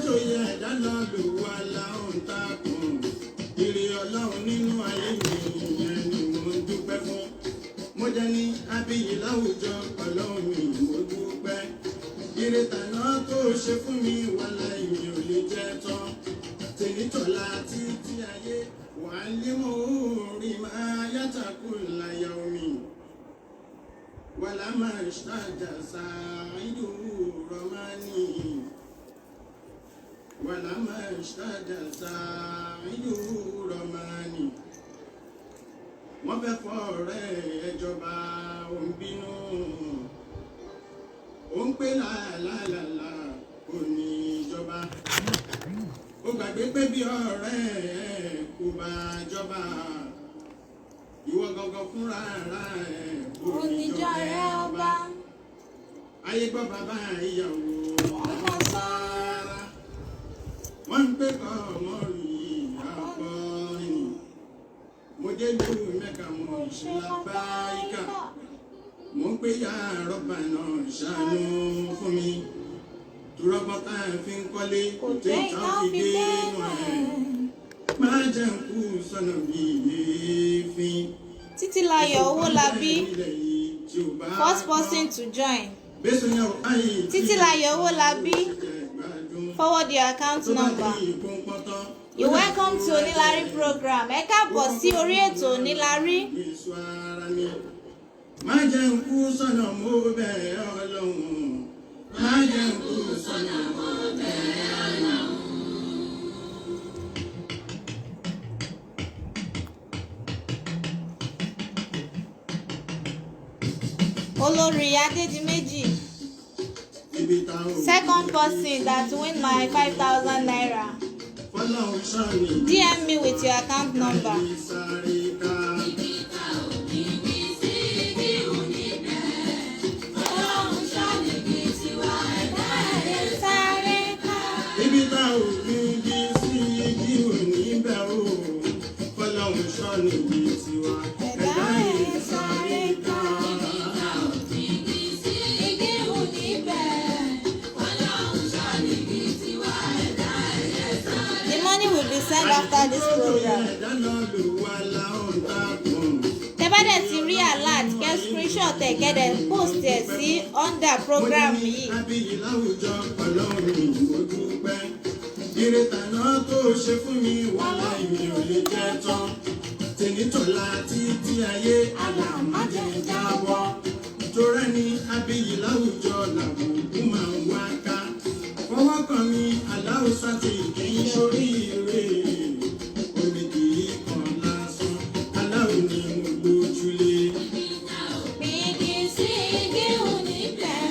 tó yẹ ẹ̀dá lọ lò wá láwọn takùn. Ire Ọlọ́run nínú ayé mi ìyẹn ni mo ń dúpẹ́ fún. Mo jẹ́ ní abiyì láwùjọ Ọlọ́run mi mo dúpẹ́. Ire tàná tó ṣe fún mi wàhálà èmi ò lè jẹ́ tán. Tèmítọ́lá títí ayé wà lé mọ́ orí máa yàtàkù láyà omi. Wàlá máa ṣáàjà sáàìdù rọ̀mánì. Wàlá máa ṣáàjà sáàìdù rọ̀mánì. Wọ́n fẹ́ fọ́ ọ̀rẹ́ ẹjọba òun bínú. Ó ń pè láàlálàlà kò ní ìjọba. Ó gbàgbé pé bí ọ̀rẹ́ kò bá jọba. Ìwọ gangan fúnra ara ẹ̀ kò ní jọrẹ ọba. Ayé gbọ́ bàbá ìyàwó ọmọ sára. Wọ́n ń pè kọ́ ọmọ rí àpọ̀ ẹ̀yìn. Mo dé lù Mẹ́kà mo ṣe lábáyíká. Mo ń pè ya rọ́bà náà ṣàánú fún mi. Turọ́bọ̀ tá a fi ń kọ́lé kò tẹ́ ìtàn fi dé inú ẹ̀. Máa jẹ́ ń kú sọ́nà bí èéfín. Títílayọ̀ Owólabí, first person to join. Títílayọ̀ Owólabí, forward your account number. You welcome to Onílárí program. Ẹ káàbọ̀ sí orí ètò Onílárí. Má jẹ́ ń kú sọ́nà mo bẹ̀ Ọlọ́run. Má jẹ́ ń kú sọ́nà mo bẹ̀ Ọlọ́run. Olórí Adédìméjì, second person that win my 5,000 naira. DM me with your account number. Send after this program. Tẹ́ bá dẹ̀ ti rí alert kẹ́ screenshot ẹ̀ kẹ́dẹ̀ post ẹ̀ sí under program yìí. Ire tàná tó ṣe fún mi wàhálà èmi ò lè jẹ́ tán. Tèmítọ́lá títí ayé àlàmájẹ jábọ́. Torẹ́ ni abiyì láwùjọ làbùkù máa ń wá ká. Fọwọ́ kan mi aláwùsá ti kì í sórí ire. Omi kì í kan lásán, aláwù ni mo gbójúlé. Bíkí sí igi òní bẹ̀,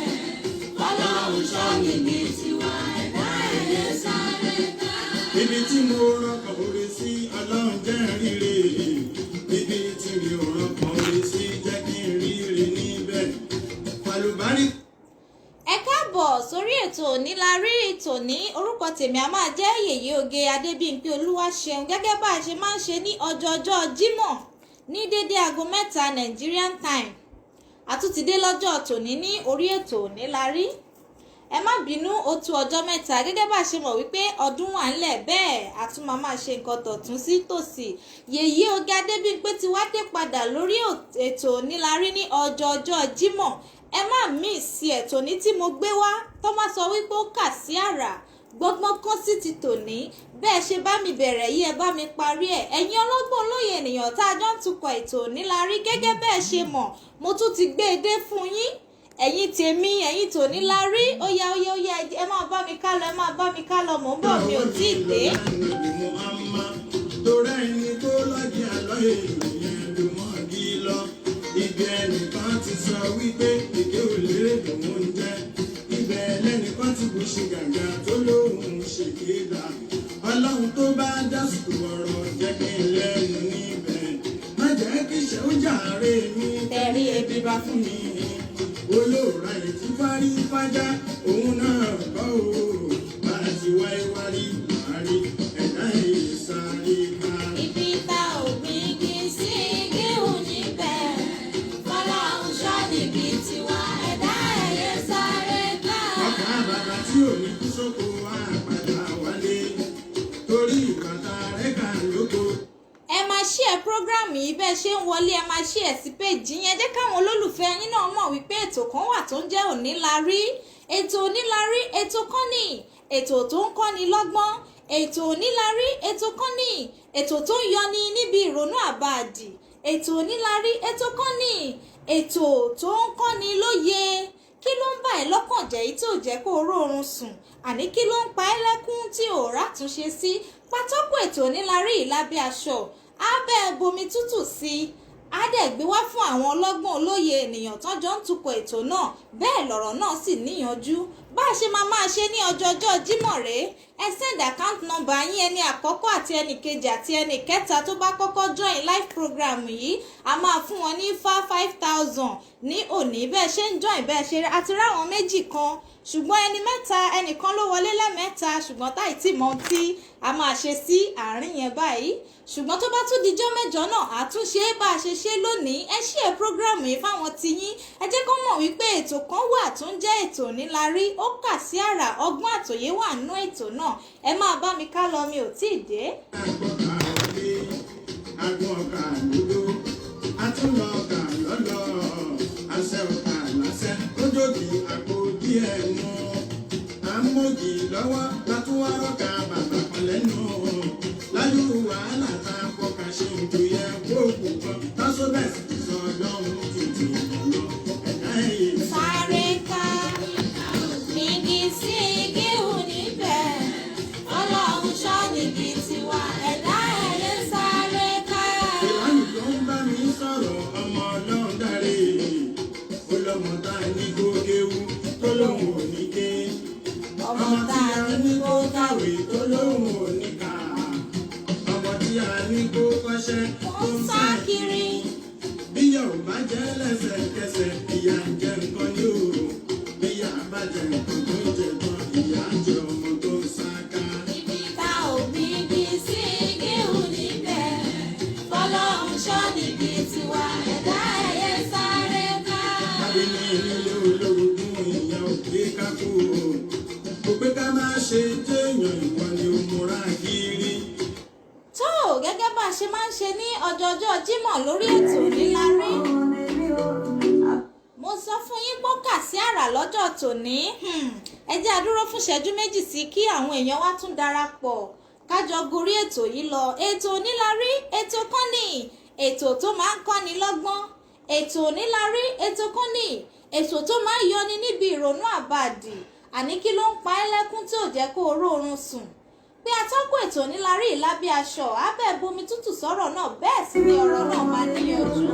Ọlọ́run ṣọ́ níbi tiwa ẹ̀dá ẹ̀yẹ sáré ká. Ibi tí mo rọkàn orí sí Ọlọ́run jẹ́ ríre. Ibi tí mi ò rọkàn orí sí jẹ́ kí n ríre níbẹ̀. Fàlùbárí. Ẹ káàbọ̀ sórí ètò Onílárí tòní. Orúkọ tèmi a máa jẹ́ Yèyé Oge Adébímpé Olúwaṣeun, gẹ́gẹ́ bá a ṣe máa ń ṣe ní ọjọ́ọjọ́ Jímọ̀ ní dédé aago 3 Nigerian time. A tún ti dé lọ́jọ́ tòní ní orí ètò Onílárí. Ẹ má bínú, ó tó ọjọ́ mẹ́ta, gẹ́gẹ́ bá a ṣe mọ̀ wípé ọdún wà ńlẹ̀, bẹ́ẹ̀ a tún máa ṣe nǹkan tọ̀tún sí tòsì. Yèyé Oge Adébímpé ti wá dé padà lórí ètò Onílárí ní ọjọ́ọjọ́ Jímọ̀. Ẹ má mísì ẹ̀ tòní tí mo gbé wá tó má sọ wípé ó kà sí àrà gbọ́gbọ́n kan sí ti tòní. Bẹ́ẹ̀ ṣe bá mi bẹ̀rẹ̀ yìí ẹ bá mi parí ẹ̀. Ẹ̀yin ọlọ́gbọ́n olóye ènìyàn tá a jọ ń tukọ̀ ètò Onílárí, gẹ́gẹ́ bẹ́ẹ̀ ṣe mọ̀ mo tún ti gbé e dé fún yín. Ẹ̀yin tèmi, ẹ̀yin tònílárí, ó yá ẹ máa bá mi kálọ, ẹ máa bá mi kálọ, mò ń bọ̀, mi ò tí ì dé. Torẹ́ ẹni tó lọ́jì àlọ́ èèyàn ló mọ̀ bí lọ. Ibi ẹnìkan ti sọ wípé èké ò lérè lòun ń jẹ́. Ibẹ̀ lẹ́nìkan ti bù ṣe gàgà tó lóhùn ṣèké dà. Ọlọ́run tó bá dásìkò ọ̀rọ̀ jẹ́ kí n lẹ́nu níbẹ̀. Má jẹ́ kí ṣe ó jàre mi. Tẹ̀rí ebi bá fún mi. Olóòrà ètí fárí fájá òun náà kọ́ o. Bá a ti wáyé wárí wárí ẹ̀dá èyí sáré ká. Ibi tá ò gbígi sí igi òní bẹ̀, Ọlọ́run ṣọ́ níbi tiwa ẹ̀dá ẹ̀yẹ sáré ká. Ọkà bàbá tí ò ní kú sóko wá padà bẹ́ẹ̀ ṣe ń wọlé ẹ máa ṣí ẹ̀ sí péjì yẹn jẹ́ káwọn olólùfẹ́ yín náà mọ̀ wípé ètò kan wà tó ń jẹ́ Onílárí. Ètò Onílárí ètò kan ní ètò tó ń kọ́ni lọ́gbọ́n. Ètò Onílárí ètò kan ní ètò tó ń yọni níbi ìrònú àbáàdì. Ètò Onílárí ètò kan ní ètò tó ń kọ́ni lóye. Kí ló ń bà ẹ́ lọ́kàn jẹ́ yìí tí ò jẹ́ kó rórun sùn? Àní kí ló ń pa ẹ́ lẹ́kún tí ò rátúnṣe sí? Pátákó ètò Onílárí lábẹ́ aṣọ abẹ́ bomi tútù sí i. Á dẹ̀ gbé wá fún àwọn ọlọ́gbọ́n olóye ènìyàn tọ́jọ́ ń tukọ̀ ètò náà, bẹ́ẹ̀ lọ̀rọ̀ náà sì níyanjú. Bá a ṣe máa ṣe ní ọjọ́jọ́ Jímọ̀ rèé, ẹ send account number yín ẹni àkọ́kọ́ àti ẹni kejì àti ẹni kẹta tó bá kọ́kọ́ join live program yìí, a máa fún wọn ní 5,000 ní òní. Bẹ́ẹ̀ ṣe ń join bẹ́ẹ̀ ṣe àti ráwọn méjì kan, ṣùgbọ́n ẹni mẹ́ta ẹnìkan ló wọlé lẹ́mẹ́ta, ṣùgbọ́n táì tí mọ̀ tí a máa ṣe sí àárín yẹn báyìí. Ṣùgbọ́n tó bá tún dijọ́ mẹ́jọ náà àtúnṣe bá a ṣe ṣe lónìí. Ẹ share program yìí fáwọn tiyín, ẹ jẹ́ kó mọ̀ wípé ètò kan wà tó ń jẹ́ ètò Onílárí. Ó kà sí àrà, ọgbọ́n àtòyé wà nínú ètò náà. Ẹ máa bá mi ká lọ, mi ò tíì dé. Agbọ̀n ọ̀kà lódó, atúnlọ̀ ọ̀kà lọ́lọ́, àṣẹ ọ̀kà láṣẹ, lójókì àpò díẹ̀ mú. Àmójì lọ́wọ́ látúwárọ̀kà bàbá kan lẹ́nu. Lájú wàhálà tá a fọkà ṣe ń tó yẹ kóòkù kan. Tásọ́bẹ̀sì sọ lọ́hùn tuntun lọ. Ẹ̀dá ẹ̀yìn Sáré ká igi sí igi hù níbẹ̀, Ọlọ́run ṣọ́ níbi tiwa, ẹ̀dá ẹ̀yẹ sáré ká. ìlànà tó ń bá mi sọ̀rọ̀ ọmọ ọlọ́run dáre. Ó lọ́mọ tá a ní kó kéwú tó lóun ò ní ké. Ọmọ tá a ní kó kàwé tó lóun ò ní kà. Ọmọ tí a ní kó kọ́ṣẹ́ tó ń sá kiri. Bíyà ò bá jẹ́ lẹ́sẹ̀kẹsẹ̀, ìyà ń jẹ nǹkan ní òru. Bíyà bá jẹ nǹkan tó ń jẹ tán, ìyà ń jẹ ọmọ tó ń sá ká. tá ò bí igi sí igi hù níbẹ̀, Ọlọ́run ṣọ́ níbi tiwa, ẹ̀dá ẹ̀yẹ sáré ká. Tàbí ní ilé olórogún ìyẹn ò gbé kákó. Kò pé ká máa ṣe téèyàn ìwọ ni ó múra kiri. Tó gẹ́gẹ́ bá a ṣe máa ń ṣe ní ọjọ́jọ́ Jímọ̀ lórí ètò Onílárí. Mo sọ fún yín pé kà sí àrà lọ́jọ́ tòní. Ẹ jẹ́ a dúró fún ìṣẹ́jú méjì sí kí àwọn èèyàn wá tún darapọ̀ kájọ gorí ètò yìí lọ. Ètò Onílárí ètò kan ní ètò tó máa ń kọ́ni lọ́gbọ́n. Ètò Onílárí ètò kan ní ètò tó máa ń yọni níbi ìrònú àbàdì. Àní kí ló ń pa ẹ́ lẹ́kún tí ò jẹ́ kó o rórun sùn? Pé atọ́kùn ètò Onílárí lábẹ́ aṣọ abẹ́ bomi tútù sọ̀rọ̀ náà, bẹ́ẹ̀ sì ni ọ̀rọ̀ náà máa níyanjú.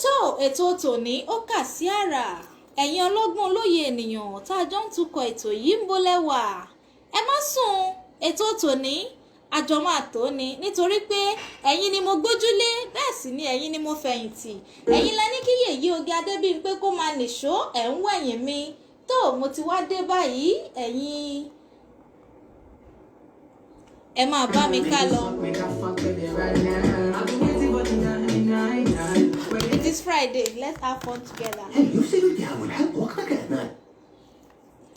Tó ètò tòní ó kà sí àrà. Ẹ̀yin ọlọ́gbọ́n olóye ènìyàn tá a jọ ń tukọ̀ ètò yìí ń bolẹ̀ wà. Ẹ má sùn, ètò tòní àjọ máa tó ni, nítorí pé ẹ̀yin ni mo gbójúlé, bẹ́ẹ̀ sì ni ẹ̀yin ni mo fẹ̀yìntì. Ẹ̀yin la ní kí Yèyé Oge Adébímpé kó máa nìṣó, ẹ̀ ń wẹ̀yìn mi. Tó mo ti wá dé báyìí, ẹ̀yin ẹ máa bá mi ká lọ. It is Friday, let's have fun together.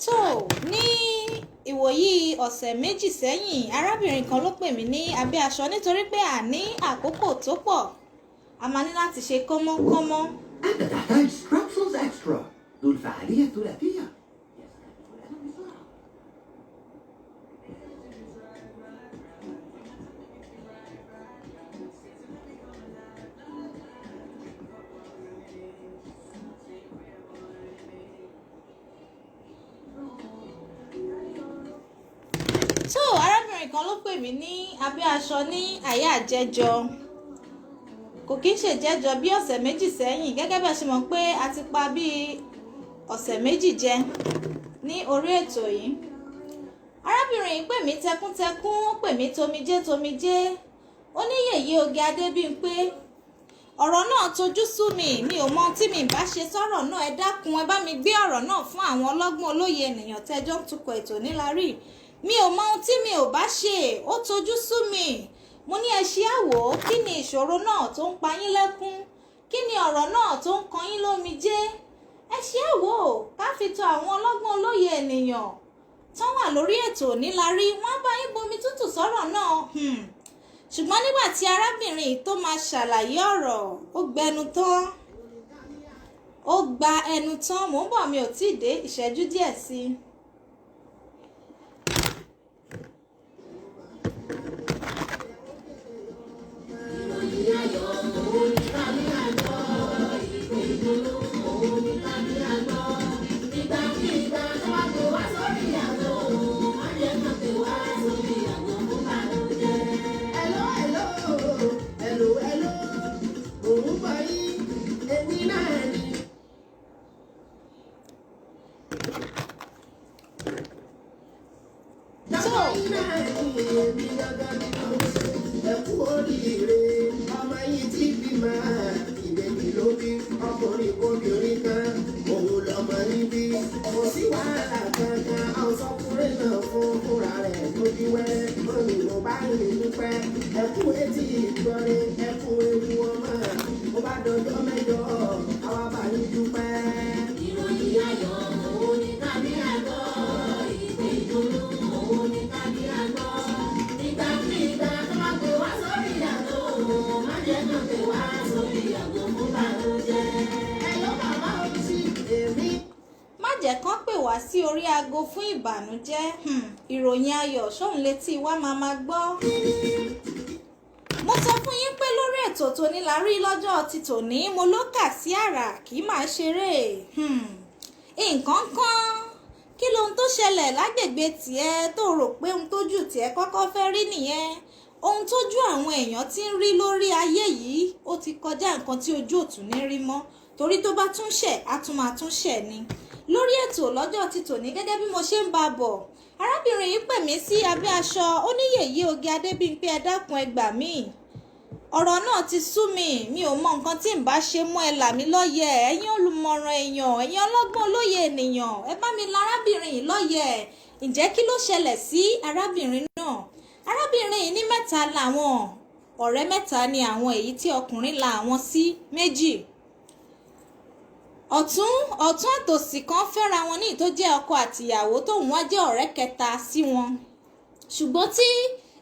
Tó ní ìwòyí ọ̀sẹ̀ méjì sẹ́yìn, arábìnrin kan ló pè mí ní abẹ́ aṣọ nítorí pé a ní àkókò tó pọ̀. A máa ní láti ṣe kọ́mọ́kọ́mọ́. So arábìnrin kan ló pè mí ní abẹ́ aṣọ ní àyà àjẹjọ, kò kí ń ṣèjẹjọ bí ọ̀sẹ̀ méjì sẹ́yìn, gẹ́gẹ́ bẹ́ẹ̀ ṣe mọ̀ pé a ti pa bí ọ̀sẹ̀ méjì jẹ ní orí ètò yìí. Arábìnrin yìí pè mí tẹkúntẹkún, ó pè mí tomijé, ó ní Yèyé Oge Adébímpé ọ̀rọ̀ náà tojú sú mi ò mọ tí mi bá ṣe sọ̀rọ̀ náà, ẹ dákun ẹ bá mi gbé ọ̀rọ̀ náà fún àwọn ọlọ́gbọ́n olóye ènìyàn tẹ́jọ́ ń tukọ̀ ètò Onílárí. Mi ò mọ ohun tí mi ò bá ṣe, ó tojú sú mi. Mo ní ẹ ṣe àwò, kí ni ìṣòro náà tó ń pa yín lẹ́kún? Kí ni ọ̀rọ̀ náà tó ń kan yín lómijé? Ẹ ṣe àwò ká fi tọ̀ àwọn ọlọ́gbọ́n olóye ènìyàn tán wà lórí ètò Onílárí, wọ́n bá yín bomi tútù sọ̀rọ̀ náà. ṣùgbọ́n nígbà tí arábìnrin tó máa ṣàlàyé ọ̀rọ̀ ó gbẹnu tán ó gba ẹnu tán. mò ń bọ̀, mi ò tí ì dé, ìṣẹ́jú díẹ̀ sí i. jẹ́ kán pè wá sí orí aago fún ìbànújẹ́ ìròyìn ayọ̀ ṣóun létí wa máa gbọ́. mo sọ fún yín pé lórí ètò tòní la rí lọ́jọ́ ti tòní mo ló kà sí àrà kì í máa ṣeré nǹkan kan kí lohun tó ṣẹlẹ̀ lágbègbè tiẹ̀ tó rò pé ohun tójú tiẹ̀ kọ́kọ́ fẹ́ rí nìyẹn ohun tójú àwọn èèyàn ti ń rí lórí ayé yìí ó ti kọjá nǹkan tí ojú ò tún ní rí mọ́ torí tó bá tún ṣẹ̀ á tún máa tún ṣẹ̀ ni. lórí ètò lọ́jọ́ ti tòní gẹ́gẹ́ bí mo ṣe ń bá bọ̀ arábìnrin yìí pè mí sí abẹ́ aṣọ ó ní Yèyé Oge Adébímpé ẹ dákun ẹ gbà mí ọ̀rọ̀ náà ti sú mi ò mọ nǹkan tí ń bá ṣe mọ́ ẹ là mí lọ́yẹ̀ ẹ̀yin olùmọ̀ràn èèyàn ẹ̀yin ọlọ́gbọ́n olóye ènìyàn ẹ bá mi la arábìnrin yìí lọ́yẹ̀ ǹjẹ́ kí ló ṣẹlẹ̀ sí arábìnrin náà. arábìnrin yìí ní mẹ́ta làwọn ọ̀rẹ́ mẹ́ta ni àwọn èyí tí ọkùnrin la àwọn sí méjì ọ̀tún àtòsì kan fẹ́ra wọn ní tó jẹ́ ọkọ àtìyàwó tóun wá jẹ́ ọ̀rẹ́ kẹta sí wọn ṣùgbọ́n tí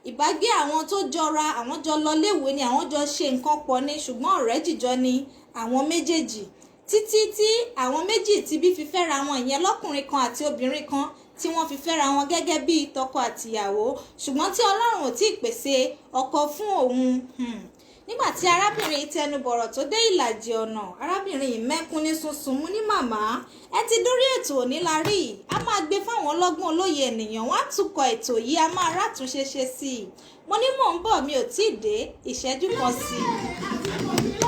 ìbágbé àwọn tó jọra àwọn jọ lọ léèwé ni àwọn jọ ṣe nǹkan pọ̀ ni ṣùgbọ́n ọ̀rẹ́ jìjọ ni àwọn méjèèjì títí tí àwọn méjì ti bí fi fẹ́ra wọn ìyẹn lọ́kùnrin kan àti obìnrin kan tí wọ́n fi fẹ́ra wọn gẹ́gẹ́ bí tọkọ àtìyàwó ṣùgbọ́n tí Ọlọ́run ò tí ì pèsè ọkọ fún òun nígbà tí arábìnrin tẹnubọ̀rọ̀ tó dé ìlàjì ọ̀nà arábìnrin yìí mẹ́kún ní sunsun mú ní màmá ẹ ti dórí ètò òní la rí a máa gbé fáwọn ọlọ́gbọ́n olóye ènìyàn wọ́n á tukọ̀ ètò yìí a máa rátúnṣe ṣe sí i mo ní mò ń bọ̀ mi ò tí ì dé ìṣẹ́jú kan sí i.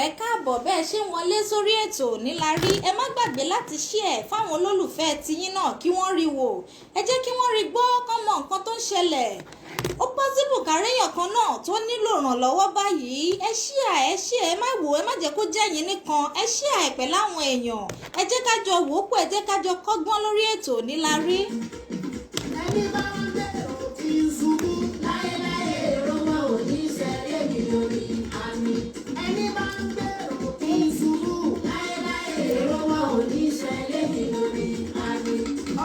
ẹ káàbọ̀ bẹ́ẹ̀ ṣe ń wọlé sórí ètò níláárí ẹ má gbàgbé láti share fáwọn olólùfẹ́ tiyín náà kí wọ́n rí wò ẹ jẹ́ kí wọ́n rí gbọ́ kán mọ nǹkan tó ń ṣẹlẹ̀ ó pọ́sibù kárẹ́yàn kan náà tó nílò ìrànlọ́wọ́ báyìí ẹ share ẹ má wò ẹ má jẹ́ kó jẹ́ yín nìkan ẹ share ẹ pẹ̀lú àwọn èèyàn ẹ jẹ́ ká jọ wò ó pọ̀ ẹ jẹ́ ká jọ kọ́gbọ́n lórí ètò níláárí. ẹni bá wọn bẹ̀rù kí n ṣubú láéláé èrò wọn ò ní ṣẹlẹ̀ mi lórí àmì ẹni bá ń bẹ̀rù kí n ṣubú láéláé èrò wọn ò ní ṣẹlẹ̀ mi lórí àmì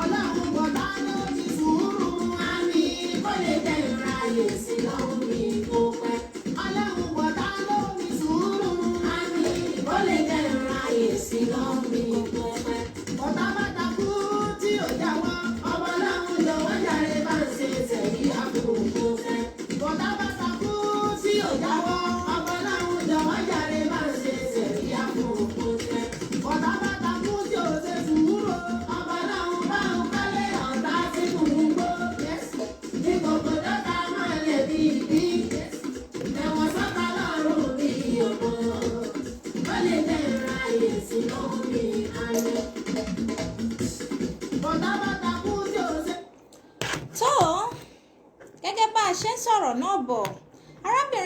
ọlọ́run bọ̀dá ló ti sùúrù àmì kó lè jẹ́ ìráyè sí lọ́wọ́ mi kó pẹ́ ọlọ́run bọ̀dá ló ti sùúrù àmì kó lè jẹ́ ìráyè sí lọ́wọ́ mi kó pẹ́ ọ̀tá bàtà kú tí ò jáwọ́ ọmọ ọlọ́run jọ̀wọ́ jàre.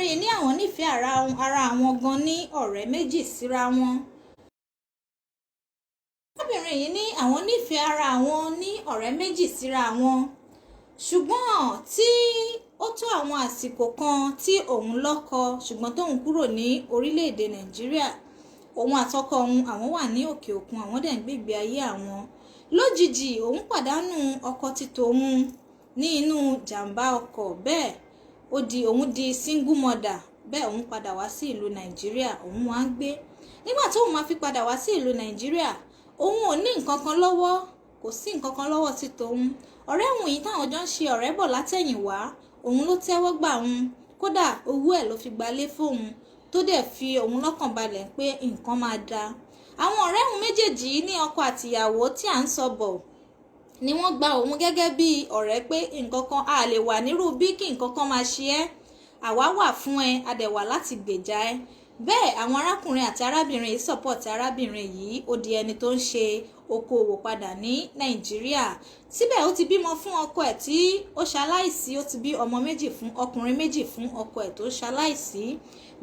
yìí ní àwọn nífẹ̀ẹ́ ara àwọn gan ní ọ̀rẹ́ méjì síra wọn. arábìnrin yìí ní àwọn nífẹ̀ẹ́ ara àwọn ní ọ̀rẹ́ méjì síra wọn. ṣùgbọ́n tí ó tó àwọn àsìkò kan tí òun lọ́kọ ṣùgbọ́n tóun kúrò ní orílẹ̀-èdè Nàìjíríà, òun àtọkọ òun àwọn wà ní òkè òkun, àwọn dẹ̀ ń gbégbé ayé àwọn. lójijì òun pàdánù ọkọ títò òun ní inú jàǹbá ọkọ̀, bẹ́ẹ̀ òun di single mother, bẹ́ẹ̀ òun padà wá sí ìlú Nàìjíríà, òun wá ń gbé. nígbà tóun máa fi padà wá sí ìlú Nàìjíríà, òun ò ní nǹkan kan lọ́wọ́, kò sí nǹkan kan lọ́wọ́ títò òun. ọ̀rẹ́ òun yìí táwọn jọ ń ṣe ọ̀rẹ́ bọ̀ látẹ̀yìnwá, òun ló tẹ́wọ́ gbà òun, kódà owó ẹ̀ ló fi gbalé fóun, tó dẹ̀ fi òun lọ́kàn balẹ̀ pé nǹkan máa da. àwọn ọ̀rẹ́ òun méjèèjì ní ọkọ àtìyàwó tí à ń sọ bọ̀ ni wọ́n gba òun gẹ́gẹ́ bí ọ̀rẹ́ pé nǹkan kan a lè wà nírú bí kí nǹkan kan máa ṣe ẹ́, àwa wà fún ẹ, a dẹ̀ wà láti gbèjà ẹ. bẹ́ẹ̀ àwọn arákùnrin àti arábìnrin yìí support arábìnrin yìí, ó di ẹni tó ń ṣe okòwò padà ní Nàìjíríà. síbẹ̀ ó ti bímọ fún ọkọ ẹ̀ tí ó ṣaláìsí, ó ti bí ọmọ méjì fún ọkùnrin méjì fún ọkọ ẹ̀ tó ṣaláìsí.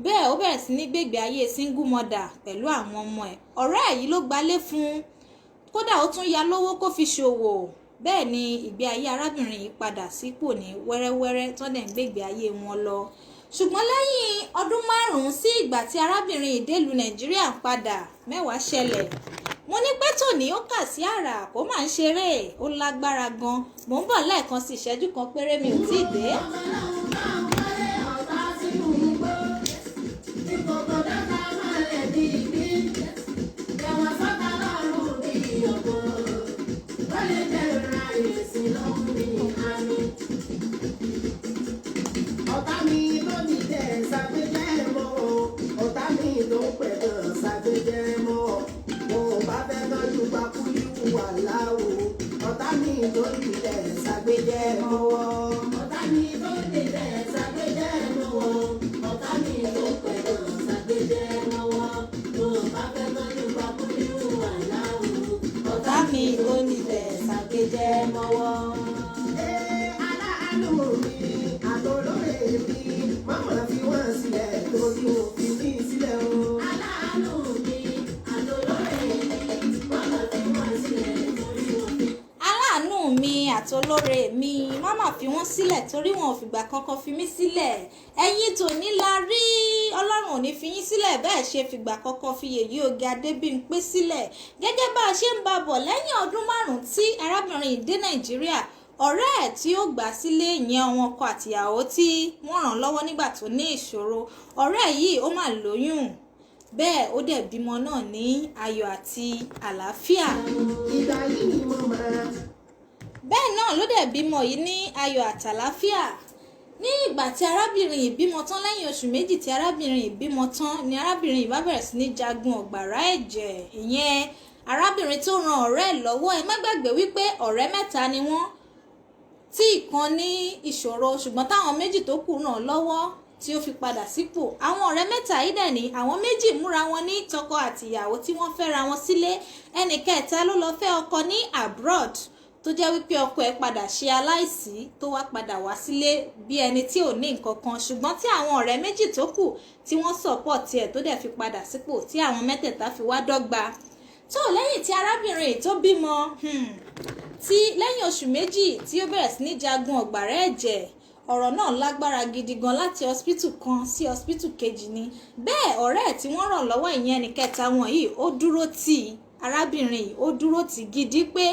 bẹ́ẹ̀ ó bẹ̀rẹ̀ sí ní gbègbè ayé single mother pẹ̀lú àwọn ọmọ ẹ̀. ọ̀rẹ́ ẹ̀ yìí ló gbalé fún, kódà ó tún ya lówó kó fi ṣòwò. bẹ́ẹ̀ ni ìgbé ayé arábìnrin yìí padà sípò ní wẹ́rẹ́wẹ́rẹ́ tó dẹ̀ ń gbègbè ayé wọn lọ. ṣùgbọ́n lẹ́yìn ọdún 5 sí ìgbà tí arábìnrin yìí délùú Nàìjíríà padà, mẹ́wàá ṣẹlẹ̀. mo ní pé tòní ó kà sí àrà, kó máa ń ṣeré, ó lágbára gan. mò ń bọ̀ lẹ́ẹ̀kan sí ìṣẹ́jú kan péré, mi ò tíì dé. àtolóore mi, má mà fi wọ́n sílẹ̀ torí wọn ò fìgbà kankan fi mí sílẹ̀. ẹ̀yin tòní la rí, ọlọ́run ò ní fi yín sílẹ̀ bẹ́ẹ̀ ṣe fìgbà kankan fi Yèyé Oge Adébímpé sílẹ̀. gẹ́gẹ́ bá a ṣe ń bá bọ̀ lẹ́yìn ọdún 5 tí arábìnrin yìí dé Nàìjíríà, ọ̀rẹ́ ẹ̀ tí ó gbà sílé ìyẹn àwọn ọkọ àtìyàwó tí wọ́n ràn lọ́wọ́ nígbà tó ní ìṣòro, ọ̀rẹ́ yìí ó mà lóyún, bẹ́ẹ̀ ó dẹ̀ bímọ náà ní ayọ̀ àti àlàáfíà. ìgbà yìí ni mo máa. bẹ́ẹ̀ náà ló dẹ̀ bímọ yìí ní ayọ̀ àtàlàáfíà. ní ìgbà tí arábìnrin yìí bímọ tán, lẹ́yìn oṣù méjì tí arábìnrin yìí bímọ tán ni arábìnrin yìí bá bẹ̀rẹ̀ sí ní jagun ọ̀gbàrá ẹ̀jẹ̀. ìyẹn arábìnrin tó ran ọ̀rẹ́ ẹ̀ lọ́wọ́, ẹ má gbàgbé wípé ọ̀rẹ́ mẹ́ta ni wọ́n, tí ìkan ní ìṣòro ṣùgbọ́n táwọn méjì tó kù ràn lọ́wọ́ tí ó fi padà sípò. àwọn ọ̀rẹ́ mẹ́ta yìí dẹ̀ ní àwọn méjì múra wọn ní tọkọ àtìyàwó tí wọ́n fẹ́ra wọn sílé. ẹnì kẹta ló lọ fẹ́ ọkọ ní abroad, tó jẹ́ wípé ọkọ ẹ̀ padà ṣe aláìsí tó wá padà wá sílé bí ẹni tí ò ní nǹkan kan, ṣùgbọ́n tí àwọn ọ̀rẹ́ méjì tó kù tí wọ́n support ẹ̀ tó dẹ̀ fi padà sípò, tí àwọn mẹ́tẹ̀ẹ̀ta fi wá dọ́gba. tó lẹ́yìn tí arábìnrin tó bímọ tí lẹ́yìn oṣù méjì tí ó bẹ̀rẹ̀ sí ní jagun ọ̀gbàrá ẹ̀jẹ̀, ọ̀rọ̀ náà lágbára gidi gan, láti hospital kan sí hospital kejì ni. bẹ́ẹ̀ ọ̀rẹ́ ẹ̀ tí wọ́n ràn lọ́wọ́ ìyẹn ẹnì kẹta wọn yìí ó dúró tì arábìnrin yìí, ó dúró tì gidi pé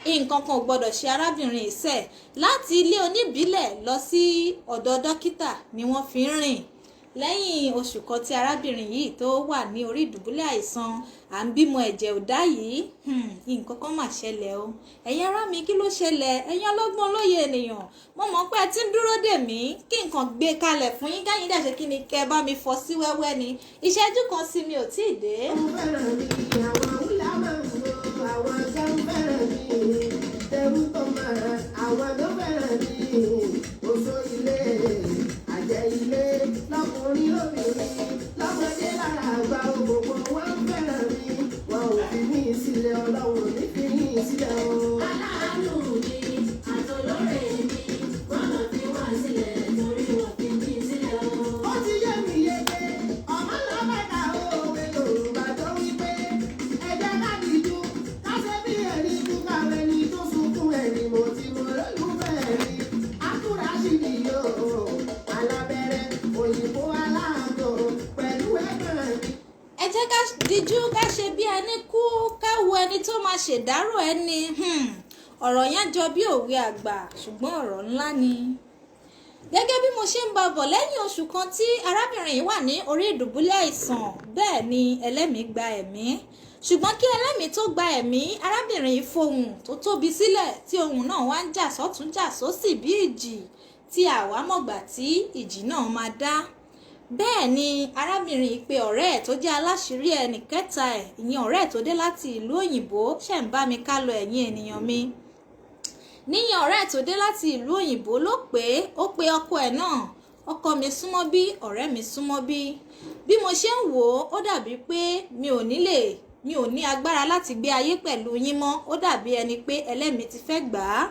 nǹkan kan ò gbọdọ̀ ṣe arábìnrin yìí sẹ̀. láti ilé oníbílẹ̀ lọ sí ọ̀dọ̀ dókítà ni wọ́n fi ń rìn. lẹ́yìn oṣù kan tí arábìnrin yìí tó wà ní orí ìdùbúlẹ̀ àìsàn à ń bímọ ẹ̀jẹ̀ ò dá yìí, nǹkan kan mà ṣẹlẹ̀ o. ẹ̀yin ará mi, kí ló ṣẹlẹ̀? ẹ̀yin ọlọ́gbọ́n olóye ènìyàn, mo mọ̀ pé ẹ ti ń dúró dè mí kí nǹkan gbé kalẹ̀ fún yín, káyìn dẹ̀ ṣe kí ni kẹ́ bá mi fọ́ sí wẹ́wẹ́ ni. ìṣẹ́jú kan sí mi ò tí ì dé. ó fẹ́ràn mi àwọn wúlà máa ń wo àwọn ajá ń fẹ́ràn mi tẹ̀rù tó máa àwọn ló fẹ́ràn mi oṣó ilé àjẹ́ ilé lọ́kùnrin lóbìnrin lọ́mọdé lára àgbà gbogbo wọn ń fẹ́ràn mi wọn ò fi mí sílẹ̀ ọlọ́run ní fi mí sílẹ̀ o. aláàánú mi àtolóore mi wọn lọ fi wá sílẹ̀ torí wọn fi mí sílẹ̀ o. ó ti yẹ jẹ́ ká díjú ká ṣe bí ẹni kú ká wo ẹni tó máa ṣèdárò ẹni. Ọ̀rọ̀ yẹn jọ bí òwe àgbà ṣùgbọ́n ọ̀rọ̀ ńlá ni. Gẹ́gẹ́ bí mo ṣe ń bá bọ̀ lẹ́yìn oṣù kan tí arábìnrin yìí wà ní orí ìdùbúlẹ̀ àìsàn bẹ́ẹ̀ ni ẹlẹ́mìí gba ẹ̀mí. Ṣùgbọ́n kí ẹlẹ́mìí tó gba ẹ̀mí arábìnrin yìí fohùn tó tóbi sílẹ̀ tí ohùn náà wá ń jà sọ́tún jà sósì bí ìjì tí àwa mọ̀gbà tí ìjì náà máa dá. Bẹ́ẹ̀ ni arábìnrin yìí pe ọ̀rẹ́ ẹ̀ tó jẹ́ aláṣírí ẹnì kẹta ẹ̀ ìyẹn ọ̀rẹ́ ẹ̀ tó dé láti ìlú òyìnbó ṣẹ̀ ń bá mi ká lọ ẹ̀yin ènìyàn mi. Níyàn ọ̀rẹ́ ẹ̀ tó dé láti ìlú òyìnbó ló pé ó pe ọkọ ẹ̀ náà ọkọ mi súnmọ́ bí ọ̀rẹ́ mi súnmọ́ bí. Bí mo ṣe ń wò ó dàbí pé mi ò ní agbára láti gbé ayé pẹ̀lú yín mọ́ ó dàbí ẹni pé ẹlẹ́mìí ti fẹ́ gbà á.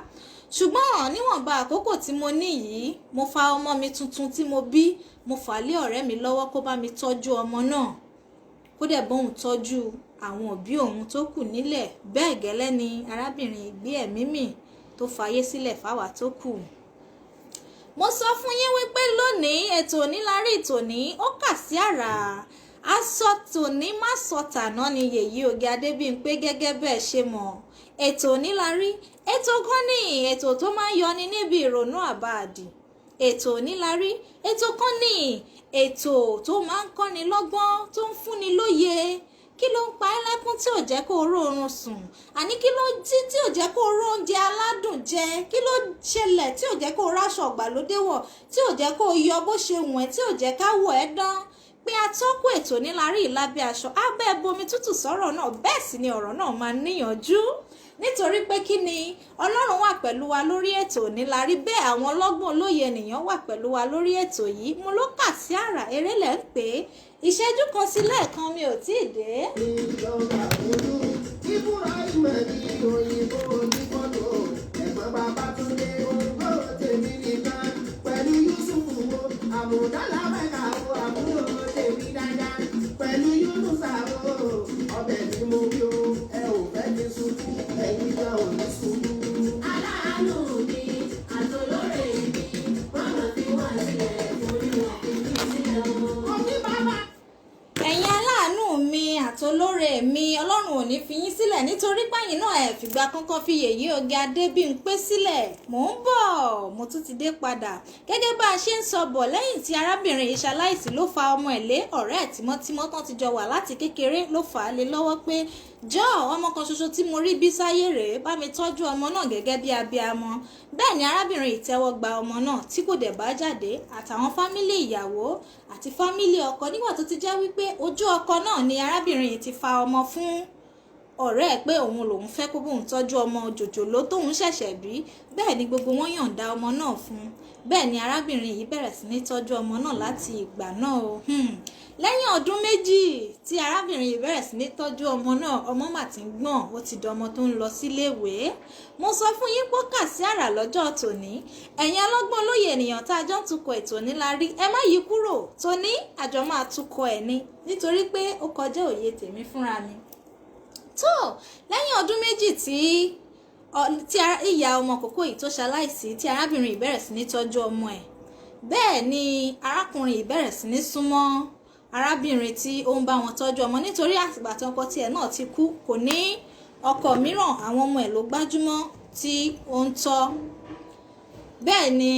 Ṣùgbọ́n níwọ̀nba àkókò tí mo ní yìí mo fa ọmọ mi tuntun tí mo bí mo fà lé ọ̀rẹ́ mi lọ́wọ́ kó bá mi tọ́jú ọmọ náà kó dẹ̀ bóun tọ́jú àwọn òbí òun tó kù nílẹ̀. Bẹ́ẹ̀ gẹ́lẹ́ ni arábìnrin gbé ẹ̀mí mì tó fayé sílẹ̀ fáwa tó kù. Mo sọ fún yín wípé lónìí ètò Onílárí tòní ó kà sí àrà. Aṣọ tòní má sọ tàná ni Yèyé Oge Adébímpé gẹ́gẹ́ bẹ́ẹ̀ ṣe mọ̀. Ètò Onílárí ètò kan ní ètò tó máa ń yọni níbi ìrònú àbáàdì. Ètò Onílárí ètò kan ní ètò tó máa ń kọ́ni lọ́gbọ́n tó ń fúnni lóye. Kí ló ń pa ẹ́ lẹ́kún tí ò jẹ́ kó ró oorun sùn? Àní kí ló jí tí ò jẹ́ kó ró oúnjẹ aládùn jẹ? Kí ló ṣẹlẹ̀ tí ò jẹ́ kó ráṣọ ìgbàlódé wọ̀? Tí ò jẹ́ kó yọ bó ṣe wùn ẹ́? Tí ò jẹ́ ká wọ̀ ẹ́ dán? Pé atọ́kùn ètò Onílárí lábẹ́ aṣọ abẹ́ bomi tútù sọ̀rọ̀ náà bẹ́ẹ̀ sì ni ọ̀rọ̀ náà máa níyànjú. Nítorí pé kí ni Ọlọ́run wà pẹ̀lú wa lórí ètò Onílárí bẹ́ẹ̀ àwọn ọlọ́gbọ́n olóye ènìyàn wà pẹ̀lú wa lórí ètò yìí. Mo ló kà sí àrà eré lẹ́ ń pè é. Ìṣẹ́jú kan sí lẹ́ẹ̀kan mi ò tíì dé. Ìjọba òdu ìbúra ìmọ̀ ní òyìnbó onífọ́tò ẹ̀gbọ́n Babátúndé ògbó tèmi nìkan pẹ̀lú Yusufu wo àmúdálá mẹ́ka wo àbúrò tèmi dáadáa pẹ̀lú Yunusa wo ọbẹ̀ tí mo bí o ẹ ò fẹ́ kí ṣubú ẹ̀yin náà ò ní ṣubú. Aláàánú mi àtolóore mi mọ́nà tí wọ́n sílẹ̀ torí wọn kì í sílẹ̀ o. Omi bàbá. Ẹ̀yin aláàánú mi àtolóore mi Ọlọ́run ò ní fi yín sílẹ̀ nítorí páyìn náà ẹ̀ fìgbà kankan fi Yèyé Oge Adébímpé sílẹ̀. Mò ń bọ̀ mo tún ti dé padà. Gẹ́gẹ́ bá a ṣe ń sọ bọ̀ lẹ́yìn tí arábìnrin yìí ṣaláìsí ló fa ọmọ ẹ̀ lé ọ̀rẹ́ ẹ̀ tímọ́tímọ́ tán ti jọ wà láti kékeré ló fà á lé lọ́wọ́ pé jọ́ ọmọ kan ṣoṣo tí mo rí bí sáyé rèé bá mi tọ́jú ọmọ náà gẹ́gẹ́ bí abiyamọ. Bẹ́ẹ̀ ni arábìnrin yìí tẹ́wọ́ gba ọmọ náà tí kò dẹ̀ bá jáde àtàwọn fámílì ìyàwó àti fámílì ọkọ nígbà tó ti jẹ́ wípé ojú ọkọ náà ni arábìnrin yìí ti fa ọmọ fún ọ̀rẹ́ ẹ̀ pé òun lòun fẹ́ kó bóun tọ́jú ọmọ jòjòló tóun ṣẹ̀ṣẹ̀ bí. Bẹ́ẹ̀ ni gbogbo wọn yọ̀ǹda ọmọ náà fún un. Bẹ́ẹ̀ ni arábìnrin yìí bẹ̀rẹ̀ sí ní tọ́jú ọmọ náà láti ìgbà náà o. Lẹ́yìn ọdún méjì tí arábìnrin yìí bẹ̀rẹ̀ sí ní tọ́jú ọmọ náà ọmọ mà ti ń gbọ̀n ó ti di ọmọ tó ń lọ síléèwé. Mo sọ fún yín pé ó kà sí àrà lọ́jọ́ tòní. Ẹ̀yin ọlọ́gbọ́n olóye ènìyàn tá a jọ ń tukọ̀ ètò Onílárí ẹ má yí kúrò tóní àjọ máa tukọ̀ ẹ̀ ni nítorí pé ó kọjá òye tèmi fúnra mi. Tó lẹ́yìn ọdún méjì tí ìyá ọmọ kòkó yìí tó ṣaláìsí tí arábìnrin yìí bẹ̀rẹ̀ sí ní tọ́jú ọmọ ẹ̀ bẹ́ẹ̀ ni arákùnrin yìí bẹ̀rẹ̀ sí ní súnmọ́ arábìnrin tí ó ń bá wọn tọ́jú ọmọ nítorí àtìgbà tí ọkọ tiẹ̀ náà ti kú kò ní ọkọ mìíràn àwọn ọmọ ẹ̀ ló gbájúmọ́ tí ó ń tọ́. Bẹ́ẹ̀ ni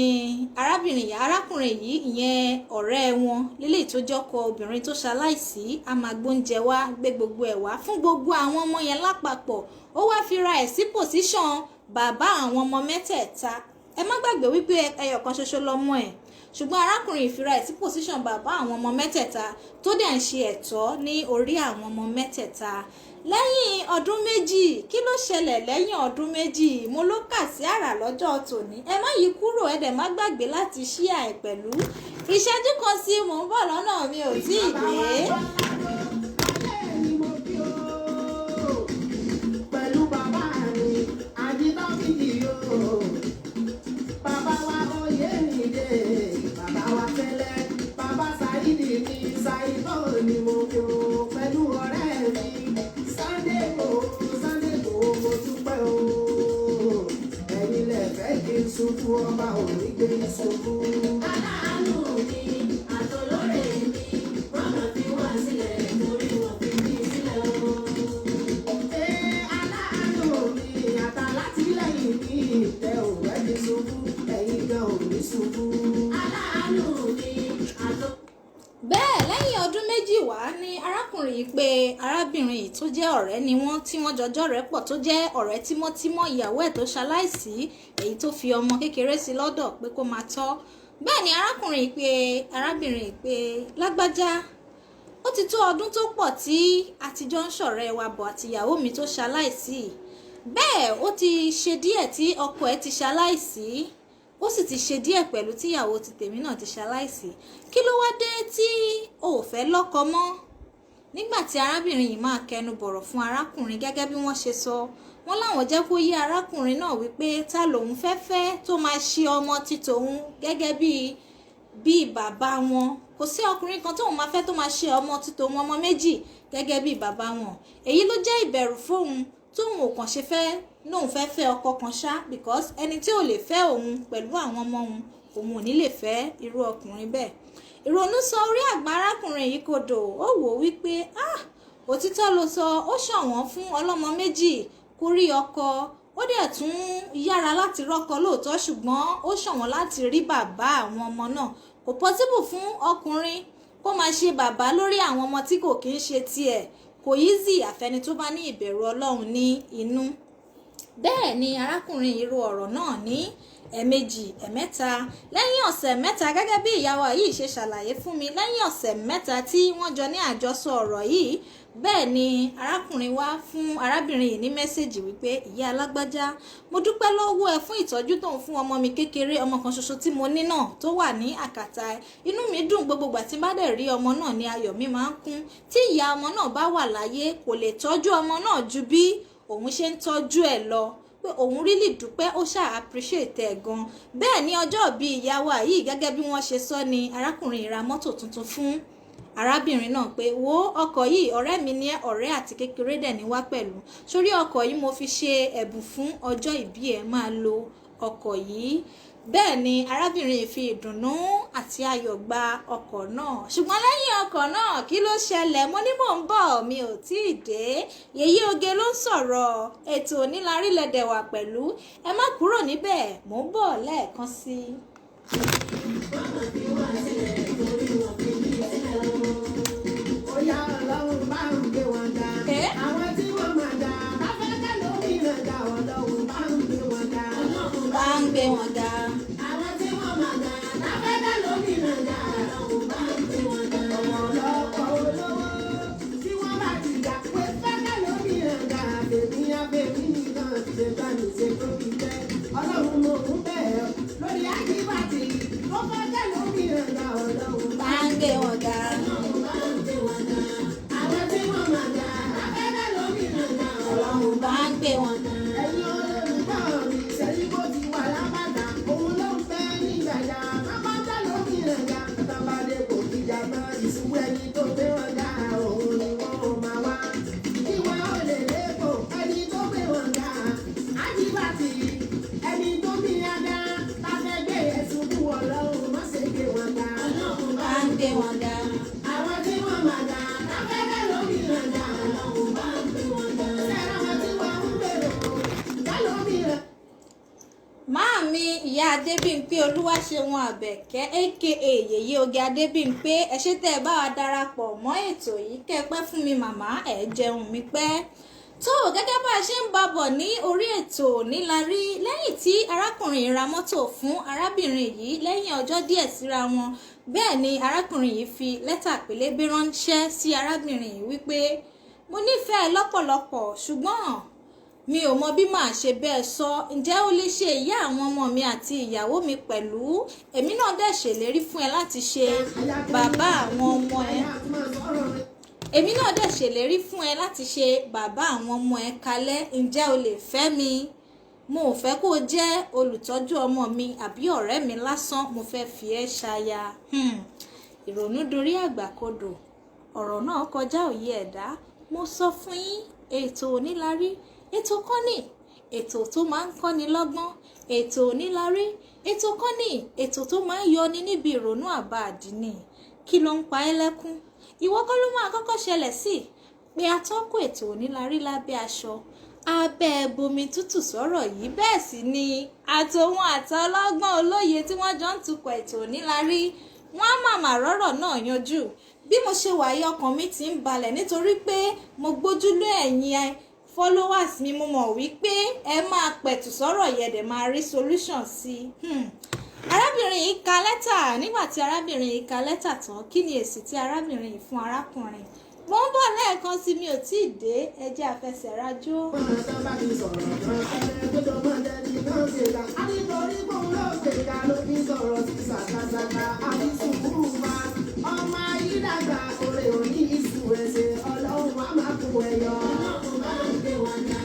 arákùnrin yìí ìyẹn ọ̀rẹ́ wọn lélẹ́yìí tó jọ́kọ obìnrin tó ṣaláìsí a máa gbóúnjẹ wá gbé gbogbo ẹ̀ wá fún gbogbo àwọn ọmọ yẹn lápapọ̀ ó wá fi ra ẹ̀ sí pòsíṣàn bàbá àwọn ọmọ mẹ́tẹ̀ẹ̀ta. Ẹ má gbàgbé wípé ẹyọ kan ṣoṣo lọ́mọ ẹ̀ ṣùgbọ́n arákùnrin ìfira ẹ̀ sí pòsíṣàn bàbá àwọn ọmọ mẹ́tẹ̀ẹ̀ta tó dẹ̀ ń ṣe ẹ̀tọ́ ní orí àwọn ọmọ mẹ́tẹ̀ẹ̀ta. Lẹ́yìn ọdún méjì kí ló ṣẹlẹ̀ lẹ́yìn ọdún méjì mo ló kà sí àrà lọ́jọ́ tòní. Ẹ má yí kúrò ẹ dẹ̀ má gbàgbé láti ṣíà ẹ̀ pẹ̀lú. Ìṣẹ́jú kan sí mò ń bọ̀ lọ́nà mi ò tíì dé. Pẹ̀lú bàbá mi àdìdọ́bìdì yóò bàbá wa oyè nìdè bàbá wa tẹ́lẹ̀ bàbá Saidi ní Saidọ́ ni mo kí o pẹ̀lú ọ̀rẹ́ mi Sunday kò mo dúpẹ́ o ẹ̀yin lẹ fẹ́ kí n ṣubú ọba ò ní gbé ṣubú. Aláàánú mi àtolóore mi mọ́nà tí wọ́n sílẹ̀ torí wọn fi bẹ́ẹ̀ lẹ́yìn ọdún méjì wá ní arákùnrin yìí pé arábìnrin yìí tó jẹ́ ọ̀rẹ́ ni wọ́n tí wọ́n jọjọ́ rẹ̀ pọ̀ tó jẹ́ ọ̀rẹ́ tímọ́tímọ́ ìyàwó ẹ̀ tó ṣaláìsí èyí tó fi ọmọ kékeré sí lọ́dọ̀ pé kó máa tọ́. bẹ́ẹ̀ ni arákùnrin yìí pé arábìnrin yìí pé lágbájá ó ti tó ọdún tó pọ̀ tí àtijọ́ ń ṣọ̀rẹ́ wa bọ̀ àti ìyàwó mi tó ṣaláìsí bẹ́ẹ̀ ó ti ṣe díẹ̀ tí ọkọ ẹ̀ ti ṣaláìsí ó sì ti ṣe díẹ̀ pẹ̀lú tíyàwó ti tèmi náà ti ṣaláìsí kí ló wá dé tí o ò fẹ́ lọ́kọ mọ́. nígbà tí arábìnrin yìí máa kẹnu bọ̀rọ̀ fún arákùnrin gẹ́gẹ́ bí wọ́n ṣe sọ wọ́n láwọn jẹ́ kó yé arákùnrin náà wípé ta lòun fẹ́ tó máa ṣe ọmọ ti tòun gẹ́gẹ́ bí bàbá wọn kò sí ọkùnrin kan tóun máa fẹ́ tó máa ṣe ọmọ ti tòun ọmọ méjì gẹ́gẹ́ bí bàbá wọn èyí ló jẹ́ ìbẹ̀rù fóun tóun ò kàn ṣe fẹ́ lóun fẹ́ ọkọ kan ṣá because ẹni tí ò lè fẹ́ òun pẹ̀lú àwọn ọmọ òun ò ní lè fẹ́ irú ọkùnrin bẹ́ẹ̀. ìrònú sọ orí àgbà arákùnrin yìí kodò ó wò wípé òtítọ́ ló sọ ó ṣọ̀wọ́n fún ọlọ́mọ méjì kó rí ọkọ ó dẹ̀ tún yára láti rọ́kọ lóòótọ́ ṣùgbọ́n ó ṣọ̀wọ́n láti rí bàbá àwọn ọmọ náà kò pọ́síbù fún ọkùnrin kó máa ṣe bàbá lórí àwọn ọmọ tí kò kí ń ṣe tiẹ̀ kò easy àfẹni tó bá ní ìbẹ̀rù Ọlọ́run ní inú. bẹ́ẹ̀ ni arákùnrin yìí ro ọ̀rọ̀ náà ní ẹ̀ẹ̀mejì ẹ̀ẹ̀mẹ́ta lẹ́yìn ọ̀sẹ̀ mẹ́ta gẹ́gẹ́ bí ìyàwó yìí ṣe ṣàlàyé fún mi lẹ́yìn ọ̀sẹ̀ mẹ́ta tí wọ́n jọ ní àjọsọ ọ̀rọ̀ yìí bẹ́ẹ̀ ni arákùnrin wá fún arábìnrin yìí ní mẹ́sẹ̀jì wípé ìyá alágbájá mo dúpẹ́ lọ́wọ́ ẹ fún ìtọ́jú tó ń fún ọmọ mi kékeré ọmọ kan ṣoṣo tí mo ní náà tó wà ní àkàtà ẹ inú mi dùn gbogbo ìgbà tí bá dẹ̀ rí ọmọ náà ní ayọ̀ mi máa ń kún tí ìyá ọmọ náà bá wà láyé kò lè tọ́jú ọmọ náà ju bí òun ṣe ń tọ́jú ẹ̀ lọ pé òun really dúpẹ́ ó ṣáà appreciate ẹ̀ gan. bẹ́ẹ̀ ni ọjọ́ bíi ìyàwó yìí gẹ́gẹ́ bí wọ́n ṣe sọ ni arákùnrin ra mọ́tò tuntun fún arábìnrin náà pé wo ọkọ̀ yìí ọ̀rẹ́ mi ní ọ̀rẹ́ àti kékeré dẹ̀ ní wá pẹ̀lú sórí ọkọ̀ yìí mo fi ṣe ẹ̀bùn fún ọjọ́ ìbí ẹ̀ máa lo ọkọ̀ yìí. bẹ́ẹ̀ ni arábìnrin fi ìdùnnú àti ayọ̀ gba ọkọ̀ náà ṣùgbọ́n lẹ́yìn ọkọ̀ náà kí ló ṣẹlẹ̀ mo ní mò ń bọ̀ mi ò tí ì dé Yèyé Oge ló ń sọ̀rọ̀ ètò Onílárí lẹ́dẹ̀ wà pẹ̀lú ẹ má kúrò níbẹ̀ mò ń bọ̀ lẹ́ẹ̀kan sí i. Oya Ọlọ́run bá ń gbé wọn ga. Àwọn tí wọ́n máa ga afẹ́fẹ́ lórí náà ga Ọlọ́run bá ń gbé wọn ga. bá ń gbé wọn ga. Àwọn tí wọ́n máa ga afẹ́fẹ́ lórí náà ga Ọlọ́run bá ń gbé wọn ga. Ọ̀pọ̀lọpọ̀ olówó tí wọ́n bá ti gbà pé fẹ́fẹ́ lórí náà ga àbẹ̀mí nìkan ṣe bá mi ṣe tó fi jẹ́. Ọlọ́run mo ń bẹ̀ ọ́ lórí àjíbàtì ó fẹ́fẹ́ lórí náà ga Ọlọ́run bá ń gbé wọn ga. Ọlọ́run bá ń gbé wọn ga. Ẹ̀yin olólùgbọ́ mi ṣẹ́yìn bó ti wà lábàdà òun ló ń fẹ́ nígbàdà lábàdà lórí rẹ̀ ga tábàdé kò kíjà bá ìṣubú ẹni tó gbé wọn ga òun ni wọ́n máa wá. Ìwà olè lẹ́kọ̀ọ́ ẹni tó gbé wọn ga àjíbàtì ẹni tó bí yáda láfẹ́gbé ẹ̀sùn kú Ọlọ́run má ṣe gbé wọn ga. Ọlọ́run bá ń gbé wọn ga. àwọn tí wọ́n máa ga láfẹ́gbé lórí rẹ̀ ga Ọlọ́run bá ń gbé wọn ga. Máàmi ìyá Adébímpé Olúwaṣeun Àbẹ̀kẹ́ aka Yèyé Oge Adébímpé ẹ ṣé tẹ́ ẹ bá wa darapọ̀ mọ́ ètò yìí kẹ́ ẹ pẹ́ fún mi màmá ẹ jẹun mi pẹ́. tó gẹ́gẹ́ bá a ṣe ń babọ̀ ní orí ètò Onílárí lẹ́yìn tí arákùnrin ra mọ́tò fún arábìnrin yìí lẹ́yìn ọjọ́ díẹ̀ síra wọn bẹ́ẹ̀ ni arákùnrin yìí fi lẹ́tà pélébé ránṣẹ́ sí arábìnrin yìí wípé mo nífẹ̀ẹ́ lọ́pọ̀lọpọ̀ ṣùgbọ́n mi ò mọ bí màá ṣe bẹ́ẹ̀ sọ ǹjẹ́ ó lè ṣe ìyá àwọn ọmọ mi àti ìyàwó mi pẹ̀lú èmi náà dẹ̀ ṣèlérí fún ẹ láti ṣe bàbá àwọn ọmọ ẹ èmi náà dẹ̀ ṣèlérí fún ẹ láti ṣe bàbá àwọn ọmọ ẹ kalẹ̀ ǹjẹ́ o lè fẹ́ mi mo ò fẹ́ kó o jẹ́ olùtọ́jú ọmọ mi àbí ọ̀rẹ́ mi lásán mo fẹ́ fi ẹ́ ṣaya ìrònú dorí àgbàkodò ọ̀rọ̀ náà kọjá òye ẹ̀dá mo sọ fún yín ètò Onílárí ètò kọ́ni ètò tó máa ń kọ́ni lọ́gbọ́n ètò Onílárí ètò kọ́ni ètò tó máa ń yọni níbi ìrònú àbáàdì ni kí ló ń pa ẹ́ lẹ́kún ìwọ kọ́ ló máa kọ́kọ́ ṣẹlẹ̀ sí pé atọ́kùn ètò Onílárí lábẹ́ aṣọ abẹ́ bomi tútù sọ̀rọ̀ yìí bẹ́ẹ̀ sì ni àtòun àtọlọ́gbọ́n olóye tí wọ́n jọ ń tukọ̀ ètò Onílárí wọ́n á màmá rọ́rọ̀ náà yanjú bí mo ṣe wà yí ọkàn mi ti ń balẹ̀ nítorí pé mo gbójúlé ẹ̀yin followers mi, mo mọ̀ wípé ẹ máa pẹ̀tù sọ́rọ̀ yẹn dẹ̀ máa rí solution sí i. Arábìnrin yìí ka lẹ́tà. Nígbà tí arábìnrin yìí ka lẹ́tà tán, kí ni èsì tí arábìnrin yìí fún arákùnrin? Mo ń bọ̀ lẹ́ẹ̀kan sí, mi ò tí ì dé, ẹ jẹ́ àfẹsẹ̀rajó. Ọmọ ayídàgbà òrè òní ìsù ẹsẹ̀ Ọlọ́run wa máa kó ẹyọ. Ọlọ́run bá ń gbé wọn dá.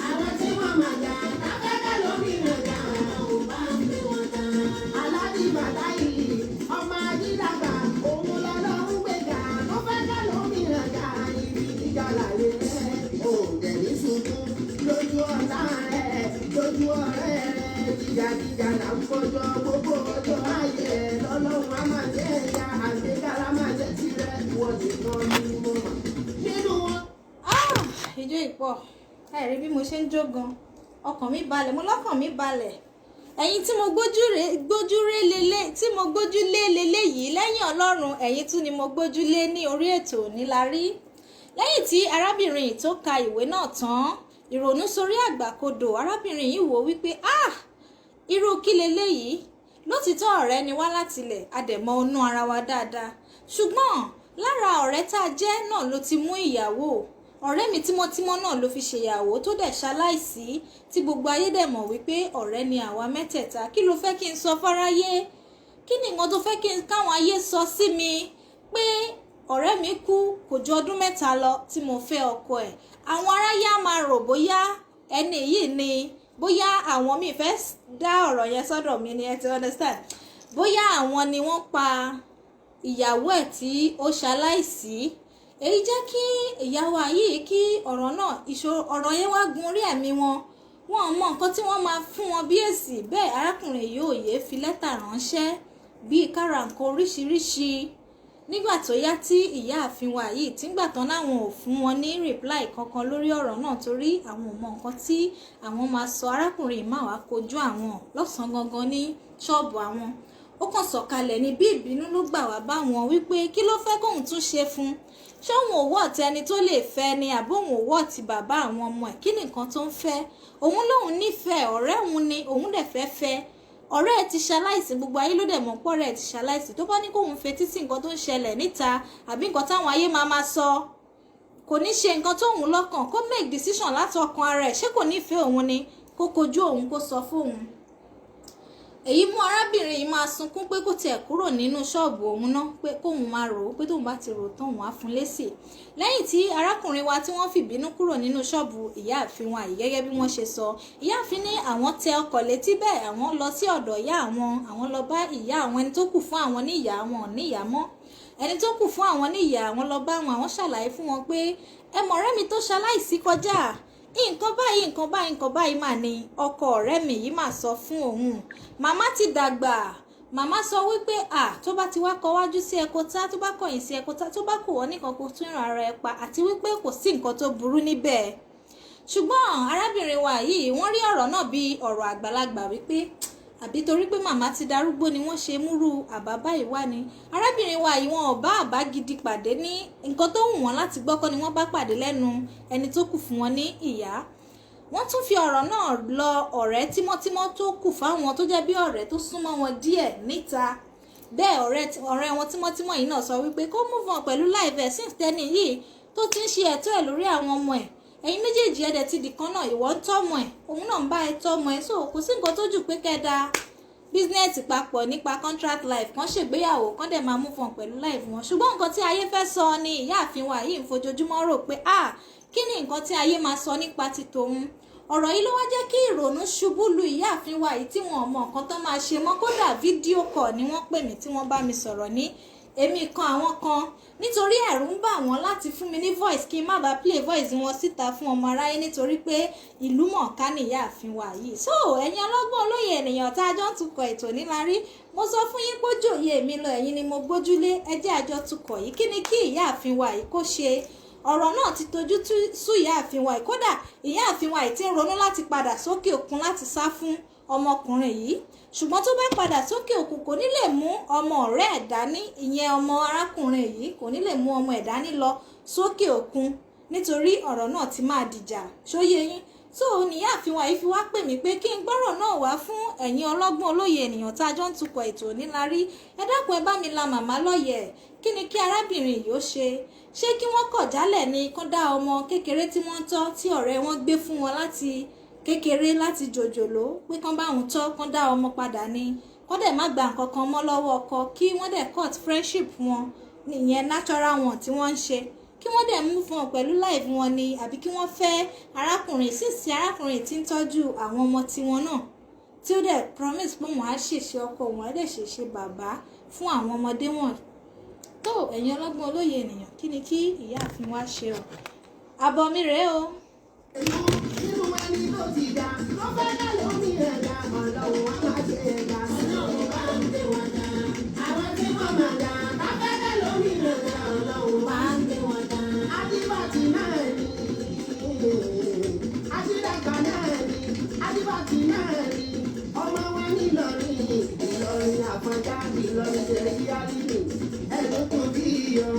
Àwọn tí wọ́n máa dá afẹ́fẹ́ lómi rẹ̀ dá. Ọlọ́run bá ń gbé wọn dá. Aládìbàdá yìí ọmọ ayídàgbà òun lọ́lọ́run gbé dá. Ó fẹ́ dá lómi rẹ̀ dá. Ibi gíga láyé rẹ̀ òǹdẹ̀ ní sunkún lójú ọ̀tá rẹ̀ lójú ọ̀rẹ́ rẹ̀. Gíga là ń kọjọ gbogbo ọjọ́ ayé lọ́lọ́run á máa jẹ́ ẹ̀yà àgbékára máa jẹ́ tirẹ̀ wọ́n nìkan ní mo mọ̀ nínú wọn. Ijó ìpọ̀ ẹ rí bí mo ṣe ń jó gan, ọkàn mi balẹ̀, mo lọ́kàn mi balẹ̀. Ẹ̀yin tí mo gbójúlé leléyìí lẹ́yìn Ọlọ́run, ẹ̀yin tún ni mo gbójúlé ní orí ètò Onílárí. Lẹ́yìn tí arábìnrin yìí tó ka ìwé náà tán, ìrònú sórí àgbàkodò, arábìnrin yìí wò wípé irú kí leléyìí? Lótìtọ́ ọ̀rẹ́ ni wá látilẹ̀, a dẹ̀ mọ inú ara wa dáadáa, ṣùgbọ́n lára ọ̀rẹ́ tá a jẹ́ náà ló ti mú ìyàwó. Ọ̀rẹ́ mi tímọ́tímọ́ náà ló fi ṣèyàwó tó dẹ̀ ṣaláìsí, tí gbogbo ayé dẹ̀ mọ̀ wípé ọ̀rẹ́ ni àwa mẹ́tẹ̀ẹ̀ta. Kí ló fẹ́ kí n sọ fáráyé? Kí ni nǹkan tó fẹ́ káwọn ayé sọ sí mi? Pé ọ̀rẹ́ mi kú kò ju ọdún 3 lọ tí mo fẹ́ ọkọ ẹ̀. Àwọn aráyé á máa rò bóyá ẹni yìí ni, bóyá àwọn mi fẹ́ dá ọ̀rọ̀ yẹn sọ́dọ̀ mi ni, ẹ ti understand? Bóyá àwọn ni wọ́n pa ìyàwó ẹ̀ tí ó ṣaláìsí. Èyí jẹ́ kí ìyàwó yìí kí ọ̀rọ̀ náà ọ̀rọ̀ yẹn wá gun orí ẹ̀mí wọn. Wọ́n mọ nǹkan tí wọ́n máa fún wọn bí èsì. Bẹ́ẹ̀ arákùnrin yìí ò yé fi lẹ́tà ránṣẹ́ bíi kára nǹkan oríṣiríṣi. Nígbà tó yá tí ìyáàfin wa yìí tí ń gbà tán láwọn ò fún wọn ní reply kankan lórí ọ̀rọ̀ náà torí àwọn ò mọ nǹkan tí àwọn máa sọ. Arákùnrin yìí máa wá kojú àwọn lọ́sàn-án gangan ní ṣọ́ọ̀bù àwọn. Ó kàn sọ̀kalẹ̀ ní bí ìbínú ló gbà wá bá wọn wípé kí ló fẹ́ kóun tún ṣe fún? Ṣé òun ò wọ́ ti ẹni tó lè fẹ́ ni àbóhun ò wọ́ ti bàbá àwọn ọmọ ẹ̀? Kí ni nǹkan tó ń fẹ́? Òun lòun nífẹ̀ẹ́ ọ̀rẹ́ òun ni òun dẹ̀ fẹ́ fẹ́. Ọ̀rẹ́ ẹ̀ ti ṣaláìsí, gbogbo ayé ló dẹ̀ mọ̀ pọ̀ rẹ̀ ti ṣaláìsí. Tó bá ní kóun fetí sí nǹkan tó ń ṣẹlẹ̀ níta àbí nǹkan táwọn ayé máa sọ, kò ní ṣe nǹkan tó òun lọ́kàn, kó make decision láti ọkàn ara ẹ̀. Ṣé kò nífẹ̀ẹ́ òun ni? Kó kojú òun kó sọ fóun. Èyí mú arábìnrin yìí máa sunkún pé kó tiẹ̀ kúrò nínú ṣọ́ọ̀bù òun náà, pé kóun máa rò ó, pé tóun bá ti rò tán òun á fún lésì. Lẹ́yìn tí arákùnrin wa tí wọ́n fìbínú kúrò nínú ṣọ́ọ̀bù ìyáàfin wa yìí, gẹ́gẹ́ bí wọ́n ṣe sọ, ìyáàfin ní àwọn tẹ ọkọ̀ létí, bẹ́ẹ̀ àwọn lọ sí ọ̀dọ̀ ìyá àwọn lọ bá ìyá àwọn, ẹni tó kù fún àwọn ní ìyá àwọn ò ní ìyá mọ́. Ẹni tó kù fún àwọn ní ìyá àwọn lọ bá àwọn ṣàlàyé fún wọn pé ẹ mọ̀ ọ̀rẹ́ mi tó ṣaláìsí kọjá, nǹkan báyìí mà ní ọkọ ọ̀rẹ́ mi yìí mà sọ fún òun. Màmá ti dàgbà. Màmá sọ wípé tó bá ti wá kọ wájú sí ẹkọtá, tó bá kọ̀yìn sí ẹkọtá, tó bá kù wọ́n nìkan kó tún ìrìn ara ẹ pa, àti wípé kò sí nǹkan tó burú níbẹ̀. Ṣùgbọ́n arábìnrin wa yìí wọ́n rí ọ̀rọ̀ náà bí ọ̀rọ̀ àgbàlagbà wípé àbí torí pé màmá ti darúgbó ni wọ́n ṣe múrú àbá báyìí wá ni. Arábìnrin wa yìí wọn ò bá àbá gidi pàdé ní nǹkan tó wù wọ́n láti gbọ́kọ́ ni wọ́n bá pàdé lẹ́nu ẹni tó kù fún wọn ní ìyá. Wọ́n tún fi ọ̀rọ̀ náà lọ ọ̀rẹ́ tímọ́tímọ́ tó kù fáwọn tó jẹ́ bí ọ̀rẹ́ tó súnmọ́ wọn díẹ̀ níta. Bẹ́ẹ̀ ọ̀rẹ́ wọn tímọ́tímọ́ yìí náà sọ wípé kó move on pẹ̀lú life ẹ̀ since tẹ́ni yìí tó ti ń ṣe ẹ̀tọ́ ẹ̀ lórí àwọn ọmọ ẹ̀. Ẹ̀yin méjèèjì ẹ̀dẹ̀ ti di kan náà, ìwọ ń tọ́mọ ẹ̀, òun náà ń bá ẹ tọ́mọ ẹ̀, so kò sí nǹkan tó jù pé kẹ́ẹ̀dá bísínẹ́sì papọ̀ nípa contract life kan ṣègbéyàwó kan dẹ̀ máa move on pẹ̀lú life wọn. Ṣùgbọ́n nǹkan tí ayé fẹ́ sọ ni ìyáàfin wa yìí ń fojoojúmọ́ rò pé kí ni nǹkan tí ayé máa sọ nípa ti tòun. Ọ̀rọ̀ yìí ló wá jẹ́ kí ìrònú ṣubú lu ìyáàfin wa yìí tí wọn ò mọ nǹkan tó máa ṣe mọ́. Kódà fídíò kọ̀ ni wọ́n pè mí tí wọ́n bá mi sọ̀rọ̀ ní èmi kan àwọn kan, nítorí ẹ̀rù ń bà wọ́n láti fún mi ní voice kí n má bàa play voice wọn síta fún ọmọ aráyé, nítorí pé ìlú mọ̀ọ́ká ni ìyáàfin wa yìí. So ẹ̀yin ọlọ́gbọ́n olóye ènìyàn tá a jọ ń tukọ̀ ètò Onílárí, mo sọ fún yín pé jòyè mi lọ, ẹ̀yin ni mo gbójúlé, ẹ jẹ́ àjọ tukọ̀ yìí. Kí ni kí ìyáàfin wa yìí kó ṣe? Ọ̀rọ̀ náà ti tojú sú ìyáàfin wa yìí. Kódà ìyáàfin wa yìí ti ń ronú láti padà sókè òkun láti sá fún ọmọkùnrin yìí, ṣùgbọ́n tó bá padà sókè òkun kò ní lè mú ọmọ ọ̀rẹ́ ẹ̀ dání, ìyẹn ọmọ arákùnrin yìí kò ní lè mú ọmọ ẹ̀ dání lọ sókè òkun nítorí ọ̀rọ̀ náà ti máa dìjà, ṣóyé yín. tó níyàáfin wa yìí fi wá pè mí pé kí n gbọ́rọ̀ náà wá fún ẹ̀yin ọlọ́gbọ́n olóye ènìyàn tá a jọ ń tukọ̀ ètò Onílárí. Ẹ dákun ẹ bá mi la màmá lọ́yẹ̀, kí ni kí arábìnrin yìí ó ṣe? Ṣé kí wọ́n kọ̀ jálẹ̀ ni kán dá ọmọ kékeré tí wọ́n ń tọ́ tí ọ̀rẹ́ wọn gbé fún wọn láti kékeré láti jòjòló pé kán bá wọn tọ́ kán dá ọmọ padà ni, kán dẹ̀ má gba nǹkan kan mọ́ lọ́wọ́ ọkọ, kí wọ́n dẹ̀ cut friendship wọn nìyẹn natural wọn tí wọ́n ń ṣe, kí wọ́n dẹ̀ mú fún wọn pẹ̀lú life wọn ni, àbí kí wọ́n fẹ́ arákùnrin sísí arákùnrin tí ń tọ́jú àwọn ọmọ tiwọn náà tí ó dẹ̀ promise pé wọ́n á ṣèṣe ọkọ, wọ́n á dẹ̀ ṣèṣe bàbá fún àwọn ọmọdé wọn. tó ẹ̀yin ọlọ́gbọ́n olóye ènìyàn, kí ni kí ìyáàfin wa ṣe o? àbọ̀ mi rèé o. nínú ẹni tó ti dá ló fẹ́ dá lómi ẹ̀dá ọlọ́run wá máa ṣe ẹ̀dá ọlọ́run bá ń gbé wọn dá àwọn tí wọ́n máa dá bá fẹ́ dá lómi ẹ̀dá ọlọ́run wá ń gbé wọn dá adébàtì náà ni adídàgbà náà ni adébàtì náà ni ọmọ wọn nílọrin Ìlọrin Àfọ̀njá Ìlọrin jẹ̀rí alílù ẹ̀dùnkùn bí iyọ̀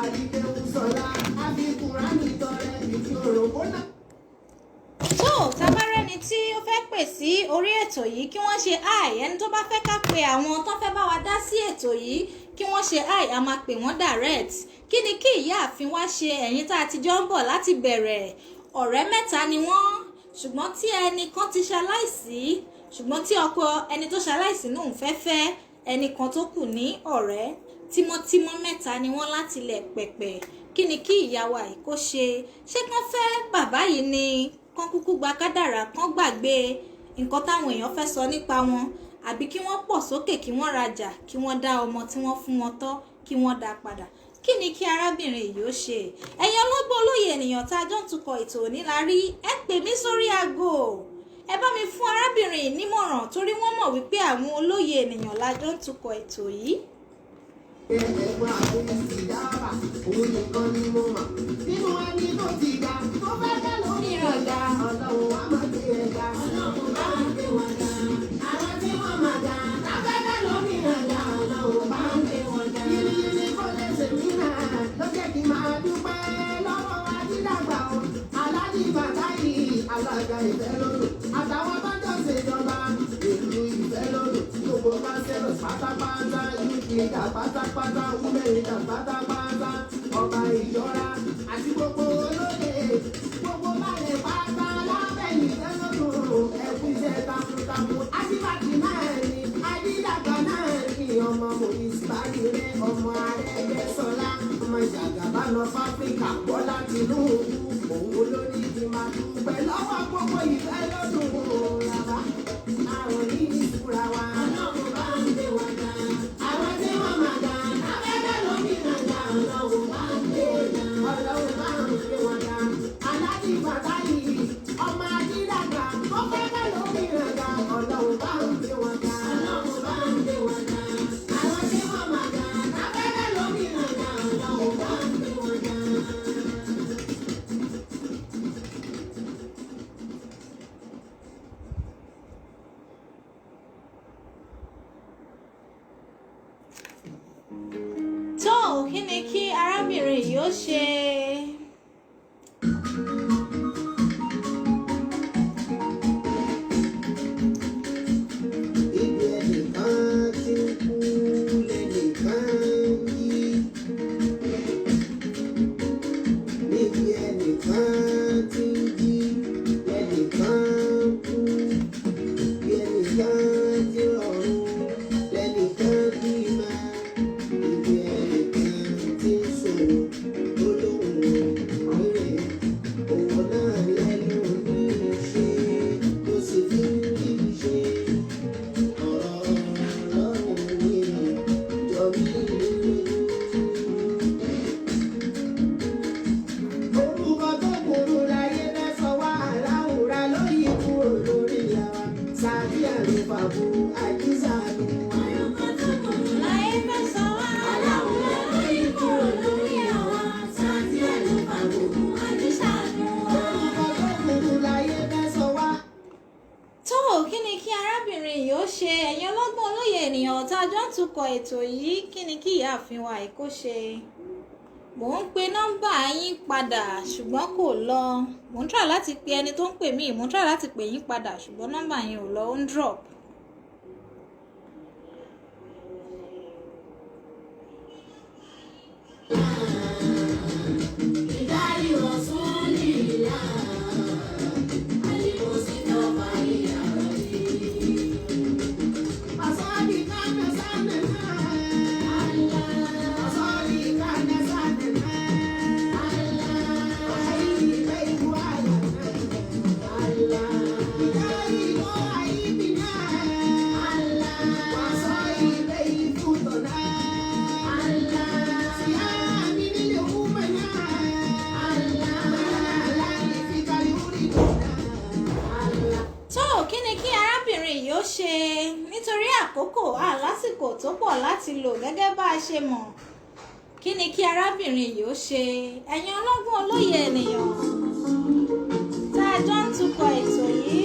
àdìgbẹ̀wò sọ̀lá àfikùnránì tọrẹ ìfi òròkó náà. tó tabarẹ́ni tí ó fẹ́ pè sí orí ètò yìí kí wọ́n ṣe ẹni tó bá fẹ́ ká pe àwọn tó fẹ́ bá wa dá sí ètò yìí kí wọ́n ṣe a máa pè wọ́n direct. kí ni kí ìyáàfin wá ṣe? ẹ̀yin tá a ti jọ ń bọ̀ láti bẹ̀rẹ̀, ọ̀rẹ́ mẹ́ta ni wọ́n, ṣùgbọ́n tí ẹnì kan ti ṣaláìsí, ṣùgbọ́n tí ọkọ ẹni tó ṣaláìsí náà ń fẹ́ ẹnì kan tó kù ní ọ̀rẹ́ tímọ́tímọ́ mẹ́ta ni wọ́n láti lẹ̀ pẹ̀pẹ̀. kí ni kí ìyá wa yìí kó ṣe? ṣé kán fẹ́ bàbá yìí ni kán kúkú gba kádàrá, kán gbàgbé nǹkan táwọn èèyàn fẹ́ sọ nípa wọn, àbí kí wọ́n pọ̀ sókè, kí wọ́n rajà, kí wọ́n dá ọmọ tí wọ́n fún wọn tọ́ kí wọ́n dá padà? kí ni kí arábìnrin yìí ó ṣe? ẹ̀yin ọlọ́gbọ́n olóye ènìyàn tá a jọ ń tukọ̀ ètò Onílárí, ẹ pè mí sórí aago, ẹ bá mi fún arábìnrin yìí nímọ̀ràn, torí wọ́n mọ̀ wípé àwọn olóye ènìyàn la jọ ń tukọ̀ ètò yìí. ẹ̀ẹ́dẹ̀gbọ́n àwọn ìsìdáwà òun nìkan ni mo mọ̀ nínú ẹni tó ti dá tó fẹ́ dá lórí ẹ̀dá ọlọ́run wá máa gbé ẹ̀dá ọlọ́run bá ń gbé wọn dá àwọn tí wọ́n máa dá láfẹ́ dá lórí ẹ̀dá ọlọ́run bá ń gbé wọn dá. yìnyín kò lè ṣèmí náà ló jẹ́ kí n máa dúpẹ́ lọ́wọ́ adídàgbà o aládì bàtà yìí alága ìfẹ́ lódò àtàwọn tó jọ ṣèjọba ìlú ìfẹ́ lódò gbogbo bá ṣẹlẹ̀ pátápátá ìdá pátápátá wúlẹ̀ẹ̀dá pátápátá ọba ìjọra àti gbogbo olóde gbogbo balẹ̀ pátá lábẹ́ ìfẹ́ lódò ẹ̀kú iṣẹ́ takuntakun adíbàtì náà ni adídàgbà náà ni ọmọ mòyìsíbárì rẹ ọmọ Arẹ́gbẹ́ṣọlá ọmọ ìjàgàbá lọ fáfíríkà Bọ́lá Tinubu òun olórí ti máa dúpẹ́ lọ́wọ́ gbogbo ìfẹ́ lódò rárá àwọn yìí ìfura wa ọlọ́run bá ń gbé wa dá àwọn tí wọ́n máa dá abẹ́rẹ́ lómi náà dá ọlọ́run bá ń gbé wa dá ọlọ́run bá ń gbé wa dá aládì bàtà yìí ọmọ adídàgbà ó fẹ́rẹ́ lómi náà dá ọlọ́run bá ń gbé wa dá ọlọ́run bá ń gbé wa dá àwọn tí wọ́n máa dá abẹ́rẹ́ lómi náà dá ọlọ́run bá ń gbé wa dá. tó kí ni kí arábìnrin yìí ó ṣe? Ibi ẹnìkan ti kú lẹ́nìkan yí. Níbi ẹnìkan ti jí lẹ́nìkan kú. Bí ẹnìkan ti rọrùn lẹ́nìkan bí máa. Ibi ẹnìkan ti sùn olówó ń tukọ̀ ètò yìí kí ni kí ìyáàfin wa yìí kó ṣe. Mò ń pe nọ́mbà yín padà ṣùgbọ́n kò lọ. Mò ń try láti pe ẹni tó ń pè mí, mò ń try láti pè yín padà ṣùgbọ́n nọ́mbà yín ò lọ, ó ń drop. Ṣe nítorí àkókò lásìkò tó pọ̀ láti lò gẹ́gẹ́ bá a ṣe mọ̀. Kí ni kí arábìnrin yìí ó ṣe? Ẹ̀yin ọlọ́gbọ́n olóye ènìyàn tá a jọ ń tukọ̀ ètò yìí.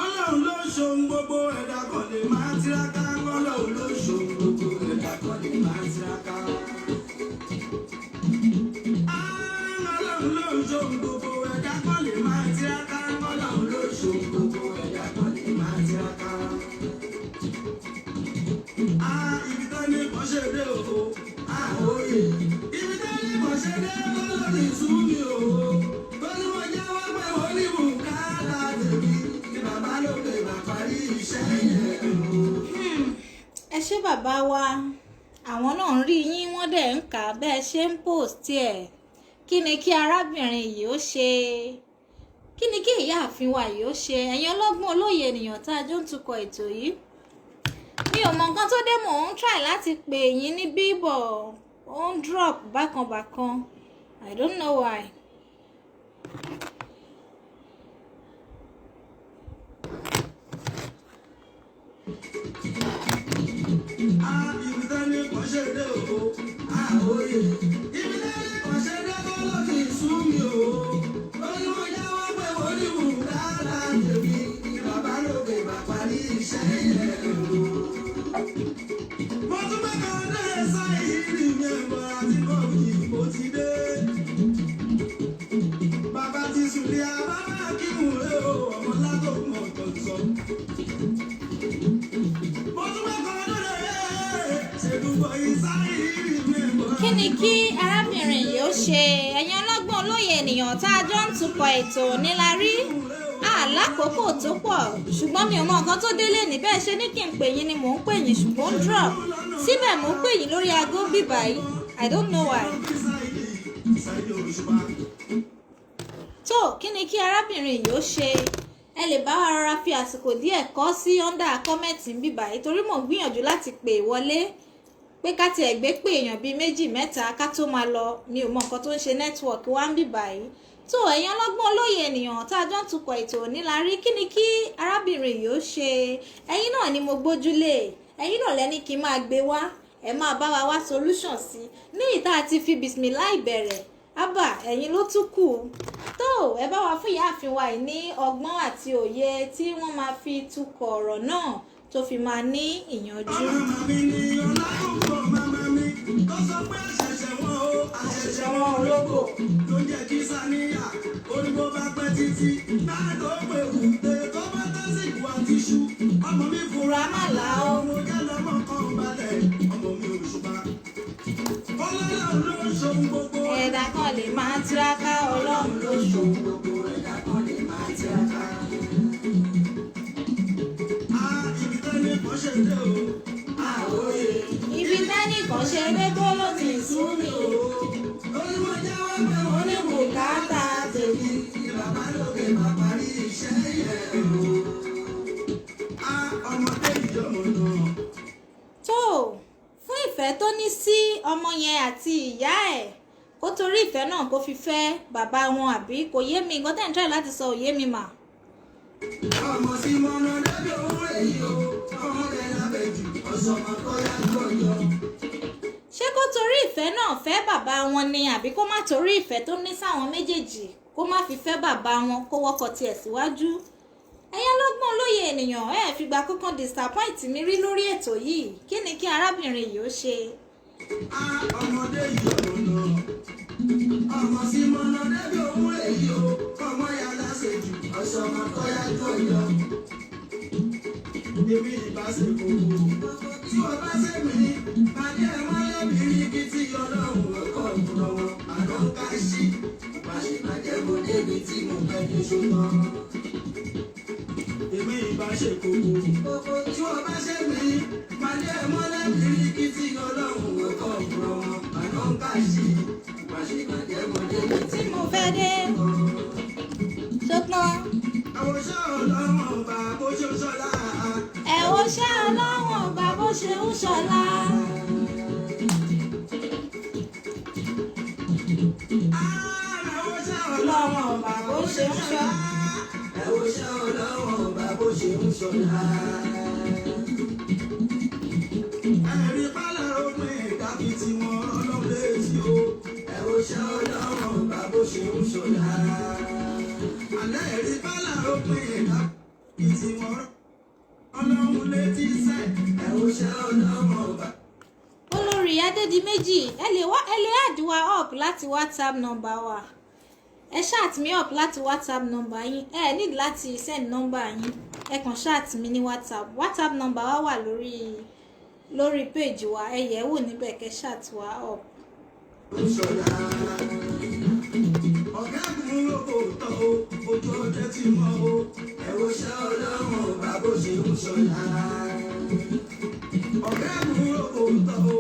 Ọlọ́run ló ṣohun gbogbo, ẹ̀dá kan lè máa tiraka. Ọlọ́run ló ṣohun gbogbo, ẹ̀dá kan lè máa tiraka. Ọlọ́run ló ṣohun gbogbo, ẹ̀dá kan lè máa tiraka. Ọlọ́run ló ṣohun gbogbo, ẹ̀dá kan lè máa tiraka. Ibi tó ní kò ṣe dé o, òye. Ibi tó ní kò ṣe dé Ọlọ́run ìsú mi o. Torí mo jẹ́wọ́ pé wọ́n ní bùkátà tèmi. Kí bàbá lókè bá parí iṣẹ́ yẹn o. Ẹ ṣé bàbá wa, àwọn náà ń rí yín, wọ́n dẹ̀ ń kà bẹ́ẹ̀ ṣe ń post ẹ̀. Kí ni kí arábìnrin yìí ó ṣe? Kí ni kí ìyáàfin wa yìí ó ṣe? Ẹ̀yin ọlọ́gbọ́n olóye ènìyàn tá a jọ ń tukọ̀ ètò yìí. Mi ò mọ nǹkan tó dé, mò ń try láti pè yín ní bíbọ̀, ó ń drop bákan. I don't know why. Ibi tó ní kò ṣe dé o, òye. Ibi tó ní kò ṣe dé Ọlọ́run ìsú mi o. Torí mo jẹ́wọ́ pé wọ́n ní bùkátà tèmi. Kí bàbá lókè bá parí iṣẹ́ yẹn o. Mo tún bá kan dé sáyé rí mi ẹ̀bọ̀ àti kọ́ọ̀kì mo ti dé. Bàbá ti sùn lé àbábá kí n rè o, ọmọ látò mọ̀ tó sọ. Mo tún bá kan dé ṣèdúbọ̀ ìsáyé rí mi ẹ̀bọ̀. Kí ni kí arábìnrin yìí ó ṣe? Ẹ̀yin ọlọ́gbọ́n olóye ènìyàn tá a jọ ń tukọ̀ ètò nílárí. Lákòókò tó pọ̀ ṣùgbọ́n mi ò mọ nǹkan tó délé ní bẹ́ẹ̀ ṣe ní kí n pè yín ni mò ń pè yín ṣùgbọ́n drop. Síbẹ̀ mò ń pè yín lórí aago bíbá yìí. I don't know why. Tó kí ni kí arábìnrin yìí ó ṣe? Ẹ lè bá wa rọra fi àsìkò díẹ̀ kọ sí under comment ń bíbá yìí torí mò ń gbìyànjú láti pè wọlé pé ká tiẹ̀ gbé pé èèyàn bíi 2 mẹ́ta ká tó máa lọ. Mi ò mọ nǹkan tó ń ṣe network wa ń bíbá yìí. Tó ẹ̀yin ọlọ́gbọ́n olóye ènìyàn tá a jọ ń tukọ̀ ètò nílárí. Kí ni kí arábìnrin yìí ó ṣe? Ẹ̀yin náà ni mo gbójúlé, ẹ̀yin náà lẹ́ni kí n máa gbé wá, ẹ máa bá wa wá solution sí ní ìta àti fi bismillah ìbẹ̀rẹ̀. Abba ẹ̀yin ló tún kù. Tó ẹ bá wa fún ìyáàfin wa yìí ní ọgbọ́n àti òye tí wọ́n máa fi tukọ̀ ọ̀rọ̀ náà tó fi máa ní ìyanjú. Màmá mi ni ọlákùnkùn màmá mi tó sọ pé àṣẹ̀ṣẹ̀ wọn o, àṣẹ̀ṣẹ̀ wọn ológo ló jẹ́ kí sáníyà orí bó bá pẹ́ títí náà tó pé wùté tó bá tásìkò àtiṣú. Ọmọ mi fura màlá o, mo jẹ́ lọ́mọ kan balẹ̀, ọmọ mi ò ṣùpá. Ọlọ́run ló ṣohun gbogbo, Ẹ̀dá kan lè máa tiraka, Ọlọ́run ló ṣohun gbogbo, ẹ̀dá kan lè máa tiraka. Ibi tó ní kò ṣe dé o, òye. Ibi tẹ́nìkan ṣe dé tó ló ti sú mi. Torí mo jẹ́wọ́ pé wọ́n ní bùkátà tèmi. Kí bàbá lókè bá parí iṣẹ́ yẹn o. Ọmọdé ìjọmọ náà. Tó fún ìfẹ́ tó ní sí ọmọ yẹn àti ìyá ẹ̀ kó torí ìfẹ́ náà kó fi fẹ́ bàbá wọn àbí kò yé mi nǹkan tẹ́ ń try láti sọ òye mi mà. Ọmọ sí mọ́nà débi owó èyí o. Ọmọ rẹ̀ lábẹ́ jù ọ̀sọ̀mọ̀ tó yá gbọ́yọ̀. Ṣé kó torí torí ìfẹ́ náà fẹ́ bàbá wọn ni àbí kó má torí ìfẹ́ tó ní sáwọn méjèèjì kó má fi fẹ́ bàbá wọn kó wọ́kọ̀ tiẹ̀ síwájú. ẹ̀yin ọlọ́gbọ́n olóye ènìyàn ẹ̀ fìgbà kankan disappoint mi rí lórí ètò yìí kí ni kí arábìnrin yìí ó ṣe. ọmọdé yìí ọ̀nà ọmọ sí mọ́nà débi òun èyí o ọmọ ya lásèjù ọ̀ṣọ́ ọmọ tó yá tó yọ. èmi ìbá ṣe kókó tí wọ́n bá ṣe mí pàdé ẹ̀ wọ́n lẹ́bìrì kí tí ọlọ́run ọkọ̀ ọ̀gbọ̀n wọn àná ń ká sí pàṣípàjẹ́ mo débi tí mo fẹ́ dé ṣùgbọ́n. èmi ìbá ṣe kókó tí wọ́n bá ṣe mí pàdé ẹ̀ wọ́n lẹ́bìrì kí tí ọlọ́run ọkọ̀ ọ̀gbọ̀n wọn àná ń ká sí pàṣípàjẹ́ mo débi tí mo fẹ́ dé ṣùgbọ́n. àwòṣe ọlọ́run ọba bó ṣe ṣọlá. ẹ wo ṣẹ́ ọlọ́run ọba bó ṣe ń ṣọlá. ọlọ́run ọba bó ṣe ń ṣọlá. àwòṣe ọlọ́run ọba bó ṣe ń ṣọlá. ẹ̀rí pálá òpin ìdàbí tí wọ́n rán létí o. àwòṣe ọlọ́run ọba bó ṣe ń ṣọlá. alẹ́ ẹ̀rí pálá òpin ìdàbí tí wọ́n rán ọlọ́run létí sẹ́. àwòṣe ọlọ́run ọba. olórí Adédìméjì ẹ lè add wa up láti WhatsApp number wa ẹ chat mi up láti WhatsApp number yín ẹ need láti send number yín ẹ kàn chat mi ní WhatsApp number wa wà lórí page wa ẹ yẹ̀ wò níbẹ̀ kẹ́ chat wa up. ọ̀gá mi ò kò tọ́ o ojú ọjọ́ ti mọ́ o ẹ̀rọ ṣẹ́ ọlọ́run ọba bó ṣe ń ṣọlá. ọ̀gá mi ò kò tọ́ o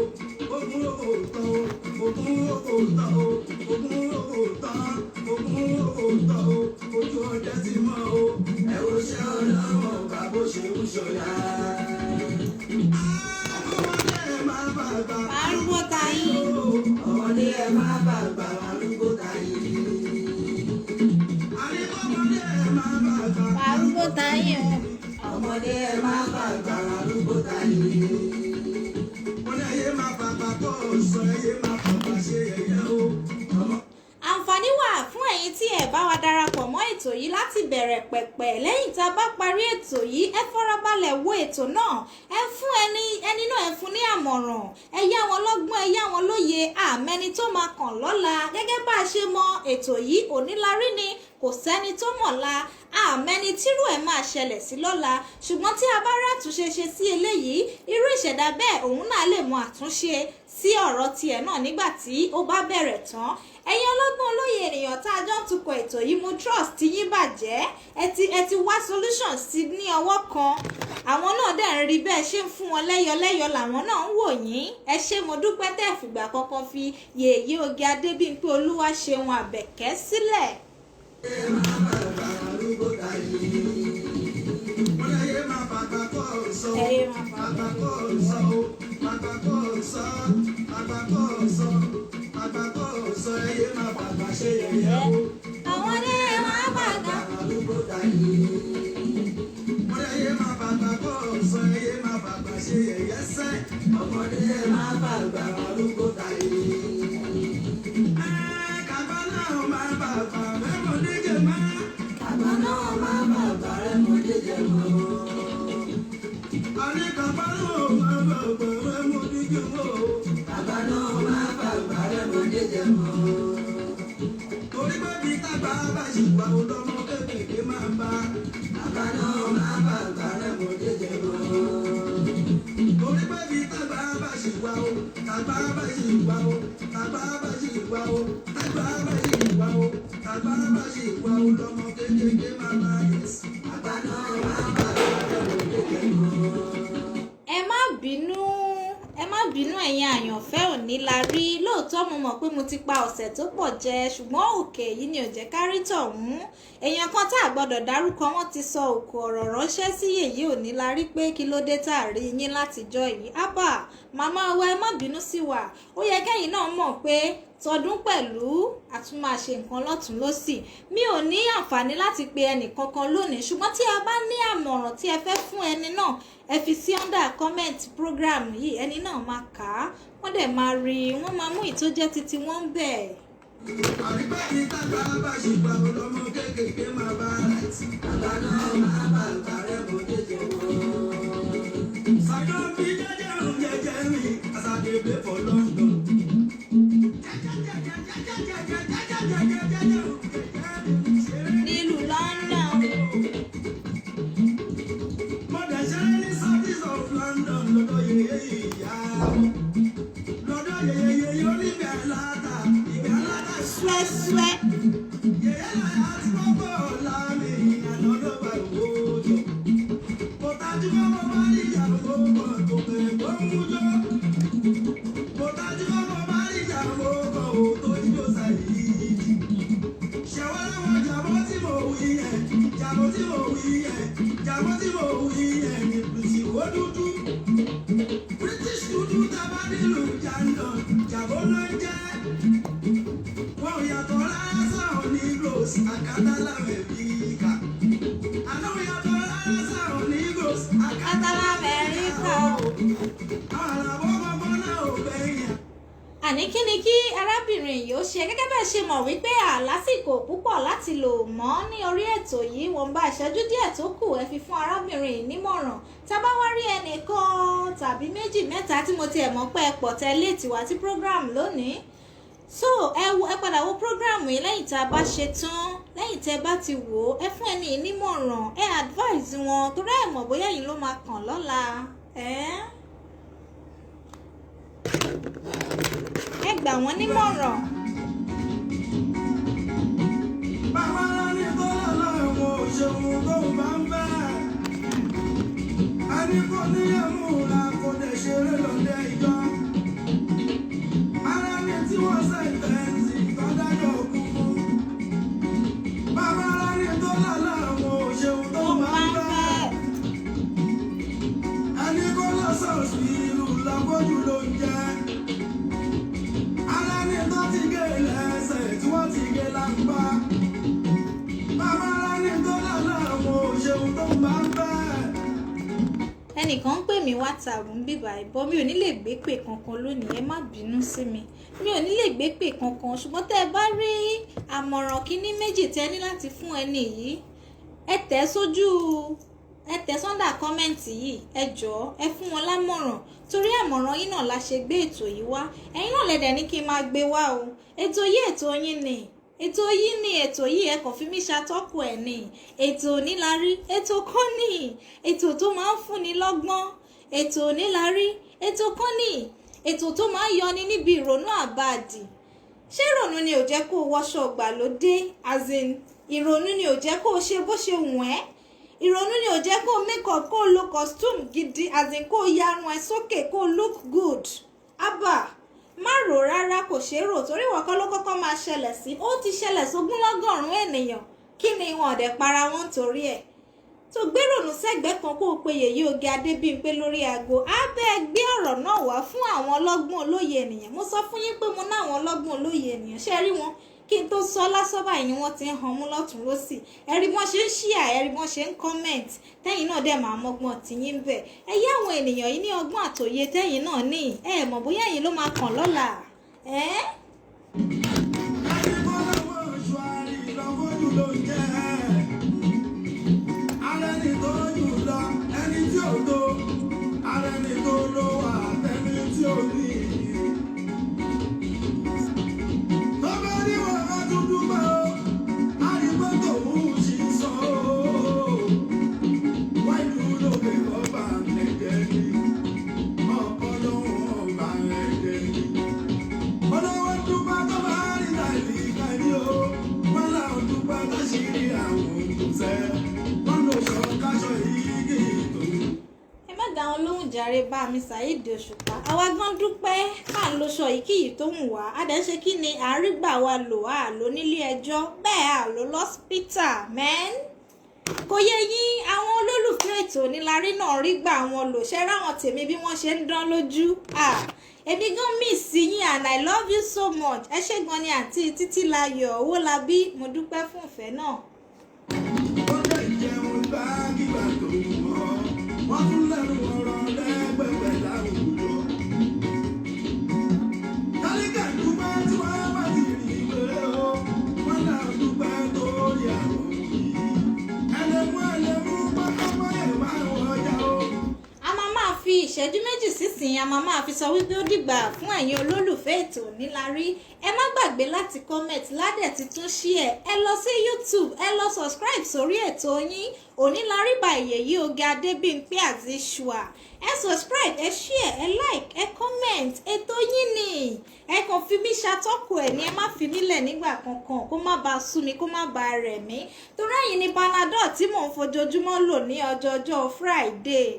ogun ò kò tọ́ o ogun ò kò tọ́ o ogun ò kò tọ́ ogun ò kò tọ́ o ojú ọjọ́ ti mọ́ o ẹ̀rọ ṣẹ́ ọlọ́run ọba bó ṣe ń ṣọlá. ọmọdé ẹ̀ máa bàgbà arúgbó tayín. ọmọdé ẹ̀ máa bàgbà arúgbó tayín. ọmọdé ẹ̀ máa bàgbà arúgbó tayín o. ọmọdé ẹ̀ máa bàgbà arúgbó tayín. wọ́n ní ẹyẹ máa bàgbà kó o sọ ẹyẹ máa bàgbà ṣe ẹyẹ o. àǹfààní wà fún ẹ̀yin tí ẹ bá wa darapọ̀ mọ́ ètò yìí láti bẹ̀rẹ̀ pẹ̀pẹ̀ lẹ́yìn tá a bá parí ètò yìí ẹ farabalẹ̀ wo ètò náà ẹ fún ẹni náà ẹ fún ní àmọ̀ràn ẹ yá wọn lọ́gbọ́n ẹ yá wọn lóye àmẹ́ni tó máa kàn lọ́la gẹ́gẹ́ bá a ṣe mọ ètò yìí onílárí ni kò sẹ́ni tó mọ̀la àmẹ́ni tírú ẹ̀ máa ṣẹlẹ̀ sí lọ́la ṣùgbọ́n tí a bá rí àtúnṣe ṣe sí eléyìí irú ìṣẹ̀dá bẹ́ẹ̀ òun náà lè mọ àtúnṣe sí ọ̀rọ̀ tiẹ̀ náà nígbà tí ó bá bẹ̀rẹ̀ tán ẹ̀yin ọlọ́gbọ́n olóye ènìyàn tá a jọ ń tukọ̀ ètò yìí mo trust yín bàjẹ́ ẹ ti wá solution sí ní ọwọ́ kan àwọn náà dẹ̀ ń rí bẹ́ẹ̀ ṣe ń fún wọn lẹ́yọlẹ́yọ làwọn náà ń wò yín ẹ ṣé mo dúpẹ́ tẹ́ fìgbà kankan fi Yèyé Oge Adébímpé Olúwaṣeun Àbẹ̀kẹ́ sílẹ̀. àwọn ní ẹ máa bàgbà. ọmọdé ẹ máa bàgbà arúgbó tayé. kàbá náà máa bàgbà rẹ́mọdé jẹ mọ́. kàbá náà máa bàgbà rẹ́mọdé jẹ mọ́. àní kàbá náà máa bàgbà rẹ́mọdé jẹ mọ́. kàbá náà máa bàgbà rẹ́mọdé jẹ mọ́. torí pé bí tàgbà bá ṣì wà ó lọ́mọ kékeré máa bá. kàbá náà máa bàgbà rẹ́mọdé jẹ mọ́. torí pé bí tàgbà bá ṣì wà ó tàgbà bá ṣì wà ó tàgbà bá ṣì wà ó tàgbà bá ṣì wà ó tàgbà bá ṣì wà ó lọ́mọ kékeré máa bá yẹn sí. kàbá náà máa bàgbà rẹ́mọdé jẹ mọ́. ẹ má bínú ẹ̀yin àyànfẹ́ Onílárí lóòótọ́ lóòótọ́ mo mọ̀ pé mo ti pa ọ̀sẹ̀ tó pọ̀ jẹ ṣùgbọ́n òkè yìí ni ò jẹ́ kárí tọ̀hún èèyàn kan tá a gbọ́dọ̀ dárúkọ wọn ti sọ òkò ọ̀rọ̀ ránṣẹ́ sí Yèyé Ònílárí pé kí ló dé tá a rí yín látijọ́ yìí ábà màmá wa ẹ má bínú sí wa ó yẹ kẹ́yìn náà mọ̀ pé tọdún pẹ̀lú àtúnmáṣe nǹkan lọ́tún lọ́sì mi ò ní àǹfààní láti pe ẹnì kankan lónìí ṣùgbọ́n tí a bá ní àmọ̀ràn tí ẹ fẹ́ fún ẹni náà ẹ fi sí under comment program yìí ẹni náà máa kà á wọ́n dẹ̀ máa rí i wọ́n máa mú ìtójẹ́ títí wọ́n ń bẹ̀. àrígbá ní tàgbà bá ṣe gbà ọlọ́mọ kéékèèké máa bá rẹ̀ sí àgbà náà máa bá ìbàrẹ̀ bó jẹjẹ wọn. sàjọ́ bí jẹjẹ ń jẹjẹ mi àṣàkébé for London. nílùú London. mo dẹ̀ ṣe ní service of London lọ́dọ̀ yẹyẹ ìyá lọ́dọ̀ yẹyẹ oníbẹ̀ aláta ìgbẹ́ aláta swẹ́swẹ́. yẹyẹ láyà tí wọ́n bọ̀ ọ̀la mi ànọ́dọ̀ bá ìwòjò mo tajú fọ́mọ bá níyàwó kan tó bẹ̀rẹ̀ tó ń mújọ́ mo tajú fọ́mọ bá níyàwó kan ò tó jíjó sáyé ṣẹ̀wọ́n láwọn jàbọ́ tí mo wí yẹn jàbọ́ tí mo wí yẹn jàbọ́ tí mo wí yẹn ní bìtì ó dúdú British dúdú tábà nílùú London jàbọ́ ló ń jẹ́ wọn ò yàtọ̀ rárá sáwọn Negroes àkàtà l'Amẹ́ríkà àná ò yàtọ̀ rárá sáwọn Negroes àkàtà l'Amẹ́ríkà àwọn àlàbọ̀ gbọ́gbọ́n náà ò bẹ́yìn. àní kí ni kí arábìnrin yìí ó ṣe gẹ́gẹ́ bẹ́ẹ̀ ṣe mọ̀ wípé àlásìkò púpọ̀ láti lò mọ́ ní orí ètò yìí wọ́n bá ìṣẹ́jú díẹ̀ tó kù ẹ fi fún arábìnrin yìí nímọ̀ràn tá a bá wá rí ẹnìkan tàbí méjì mẹ́ta tí mo tiẹ̀ mọ̀ pé ẹ pọ̀ tẹ́lẹ̀ tiwa tí program lónìí so ẹ padà wo program yìí lẹ́yìn tá a bá ṣe tán lẹ́yìn tẹ́ bá ti wò ó ẹ fún ẹni nímọ̀ràn ẹ advise wọn torí ẹ mọ̀ bóyá yìí ló máa kàn lọ́la ẹ gbà wọ́n nímọ̀ràn. bàbá ní bọ́lá lọ́wọ́ òṣèlú tó bá ń bẹ́ a ní kò níyàmú la kò dẹ̀ ṣeré lọ́dẹ ìjọ ara ní tí wọ́n sẹ́ńtẹ̀ǹsì tọ́dájọ́ òkúkú bàbá ní bọ́lá lọ́wọ́ òṣèlú tó bá ń bẹ́ a ní kò lọ́sọ̀ọ̀sì ìlú lọ́gbọ́jú ló ń jẹ́. ẹnìkan ń pè mí WhatsApp ń bíbá ìbọn mi ò ní lè gbé pè kankan lónìí ẹ má bínú sí mi ò ní lè gbé pè kankan ṣùgbọ́n tẹ́ ẹ bá rí àmọ̀ràn kíní méjì tẹ́ ní láti fún ẹni yìí ẹ tẹ̀ sójú ẹ tẹ̀ sọ́ndà kọ́mẹ́ǹtì yìí ẹ jọ̀ọ́ ẹ fún wọn lámọ̀ràn torí àmọ̀ràn yín náà la ṣe gbé ètò yìí wá ẹ̀yin náà lẹ́dẹ̀ ní kí n máa gbé wá o ètò yìí ètò yín ni ètò yìí ẹ kàn fi mí ṣàtọ́kù ẹ̀ ni ètò Ònílárí ètò kan ní ètò tó máa ń fúnni lọ́gbọ́n ètò Ònílárí ètò kan ní ètò tó máa ń yọni níbi ìrònú àbáàdì ṣé ìrònú ni ò jẹ́ kó o wọṣọ ìgbàlódé as in ìrònú ni ò jẹ́ kó o ṣe bó ṣe wù ẹ́ ìrònú ni ò jẹ́ kó o make up kó o lo costume gidi as in kó o yarun ẹ sókè kó o look good abba má rò rárá kò ṣeé rò torí ìwọ kọ́ ló kọ́kọ́ máa ṣẹlẹ̀ sí ó ti ṣẹlẹ̀ sógúnlọ́gọ́rùn-ún ènìyàn kí ni wọn ọ̀dẹ̀ para wọn torí ẹ̀ tó gbérònú sẹ́gbẹ̀ẹ́ kan kó o pe Yèyé Oge Adébímpé lórí aago abẹ́ gbé ọ̀rọ̀ náà wá fún àwọn ọlọ́gbọ́n olóye ènìyàn mo sọ fún yín pé mo ná àwọn ọlọ́gbọ́n olóye ènìyàn ṣe rí wọn kí n tó sọ lásán báyìí ni wọ́n ti ń han mú lọ́tún lọ́sì ẹ̀rí wọ́n ṣe ń ṣíà ẹ̀rí wọ́n ṣe ń comment tẹ́yìn náà dẹ̀ máa mọ́gbọ́n tìyín bẹ̀ ẹ yá àwọn ènìyàn yìí ní ọgbọ́n àtòye tẹ́yìn náà ní ẹ mọ̀ bóyá yìí ló máa kàn lọ́la Ọlọ́wọ́ jàre bá mi Saheed Òṣùpá àwa gan dúpẹ́ bá ń lo sọ ìkíyì tó ń wá adẹ́ṣe kí ni àrígbà wa lò á lò nílé ẹjọ́ bẹ́ẹ̀ á lò lọ́sípítà mẹ́n kò yẹ yín àwọn olólùfẹ́ ètò Onílárí náà rí gbà wọn lò ṣe ráwọn tèmi bí wọ́n ṣe ń dán lójú èmi gan miss yín and I love you so much ẹ ṣé gan ni àǹtí Títílayọ̀ Owólabí mo dúpẹ́ fún ìfẹ́ náà. ó lè jẹun bá kígbà tó mọ́ wọ́n tún lẹ́nu ọ̀rọ̀ lẹ́gbẹ̀gbẹ̀ láwùjọ. kálíkà dúpẹ́ tí wọ́n bá ti rí ìwé o wọ́n náà dúpẹ́ lórí àwọn òbí. ẹlẹ́mú pátámọ́ ẹ̀ máa ń wọjà o. a máa fi ìṣẹ́jú méjì sísìn a máa fi sọ wípé ó dìgbà fún ẹ̀yin olólùfẹ́ ètò Onílárí ẹ má gbàgbé láti comment ládẹ̀ ti tún share ẹ lọ sí YouTube ẹ lọ subscribe sórí ètò yín Onílárí by Yèyé Oge Adébímpé as usual ẹ subscribe ẹ share ẹ like ẹ comment ètò yín ni ẹ kàn fi mí ṣàtọ́kù ẹ̀ ní ẹ má fi mí lẹ̀ nígbà kankan kó má bàa sú mi kó má bàa rẹ̀ mí torí ẹ̀yin ni Panadol tí mò ń fojoojúmọ́ lò ní ọjọ́jọ́ Friday.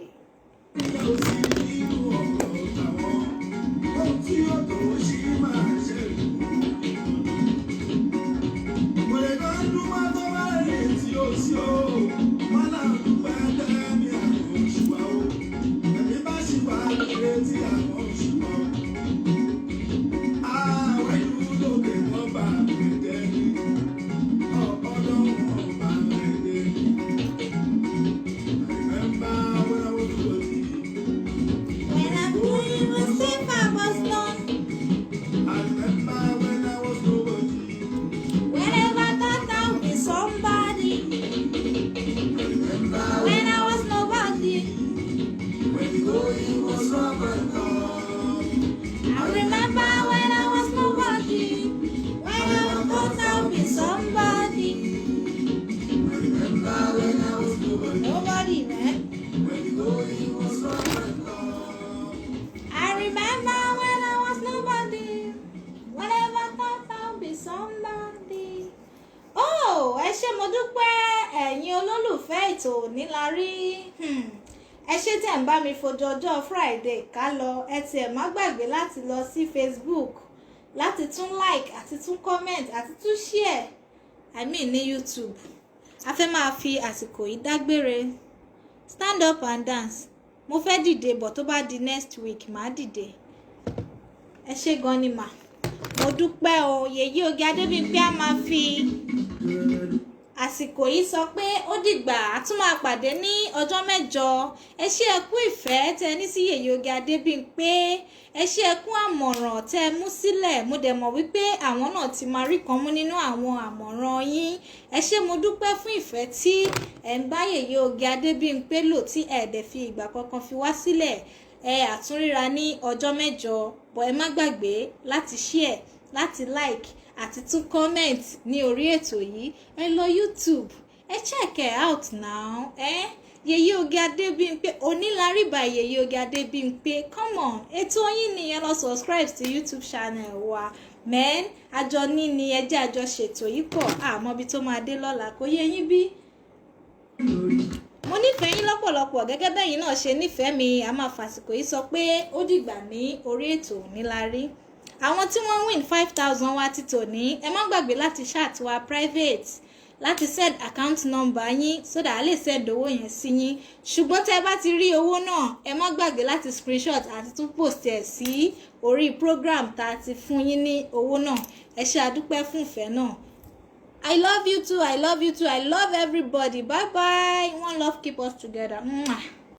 Onílárí ẹ ṣé tí ẹ̀ ń bá mi fojoojọ́ Friday ká lọ ẹ tiẹ̀ má gbàgbé láti lọ sí Facebook láti tún like àti tún comment àti tún share ní YouTube a fẹ́ máa fi àsìkò yìí dágbére stand up and dance mo fẹ́ dìde bọ̀ tó bá di next week màá dìde ẹ ṣé gan ni mà mo dúpẹ́ o Yèyé Oge Adébímpé á máa fi àsìkò yìí sọ pé ó dìgbà a tún máa pàdé ní ọjọ́ mẹ́jọ ẹ ṣé ẹ kú ìfẹ́ tẹ ní sí Yèyé Oge Adébímpé ẹ ṣé ẹ kú àmọ̀ràn tẹ mú sílẹ̀ mo dẹ̀ mọ̀ wípé àwọn náà ti máa rí kan mú nínú àwọn àmọ̀ràn yín ẹ ṣé mo dúpẹ́ fún ìfẹ́ tí ẹ ń bá Yèyé Oge Adébímpé lò tí ẹ dẹ̀ fi ìgbà kankan fi wá sílẹ̀ ẹ àtúnríra ní ọjọ́ mẹ́jọ bọ̀ ẹ má gbàgbé láti share láti like àti tún comment ní orí ètò yìí ẹ lọ YouTube ẹ check it out now Yèyé Oge Adébímpé Onílárí by Yèyé Oge Adébímpé come on ètò yín nìyẹn lọ subscribe sí YouTube channel wa men àjọ ní ni ẹjẹ́ àjọ ṣètò yìí pọ̀ àmọ́ bí tó máa dé lọ́la kò yé yín bí. mo nífẹ̀ẹ́ yín lọ́pọ̀lọpọ̀ gẹ́gẹ́ bẹ́yìn náà ṣe nífẹ̀ẹ́ mi a máa fàsìkò yìí sọ pé ó dìgbà ní orí ètò Onílárí àwọn tí wọ́n win 5,000 wa ti tòní ẹ má gbàgbé láti chat wa private láti send account number yín so that a lè send owó yẹn sí yín ṣùgbọ́n tẹ́ bá ti rí owó náà ẹ má gbàgbé láti screenshot àti tún post ẹ̀ sí orí program tá a ti fún yín ní owó náà ẹ ṣé àdúpẹ́ fún ìfẹ́ náà. I love you too, I love you too, I love everybody. Bye bye. One love keep us together. Mwah.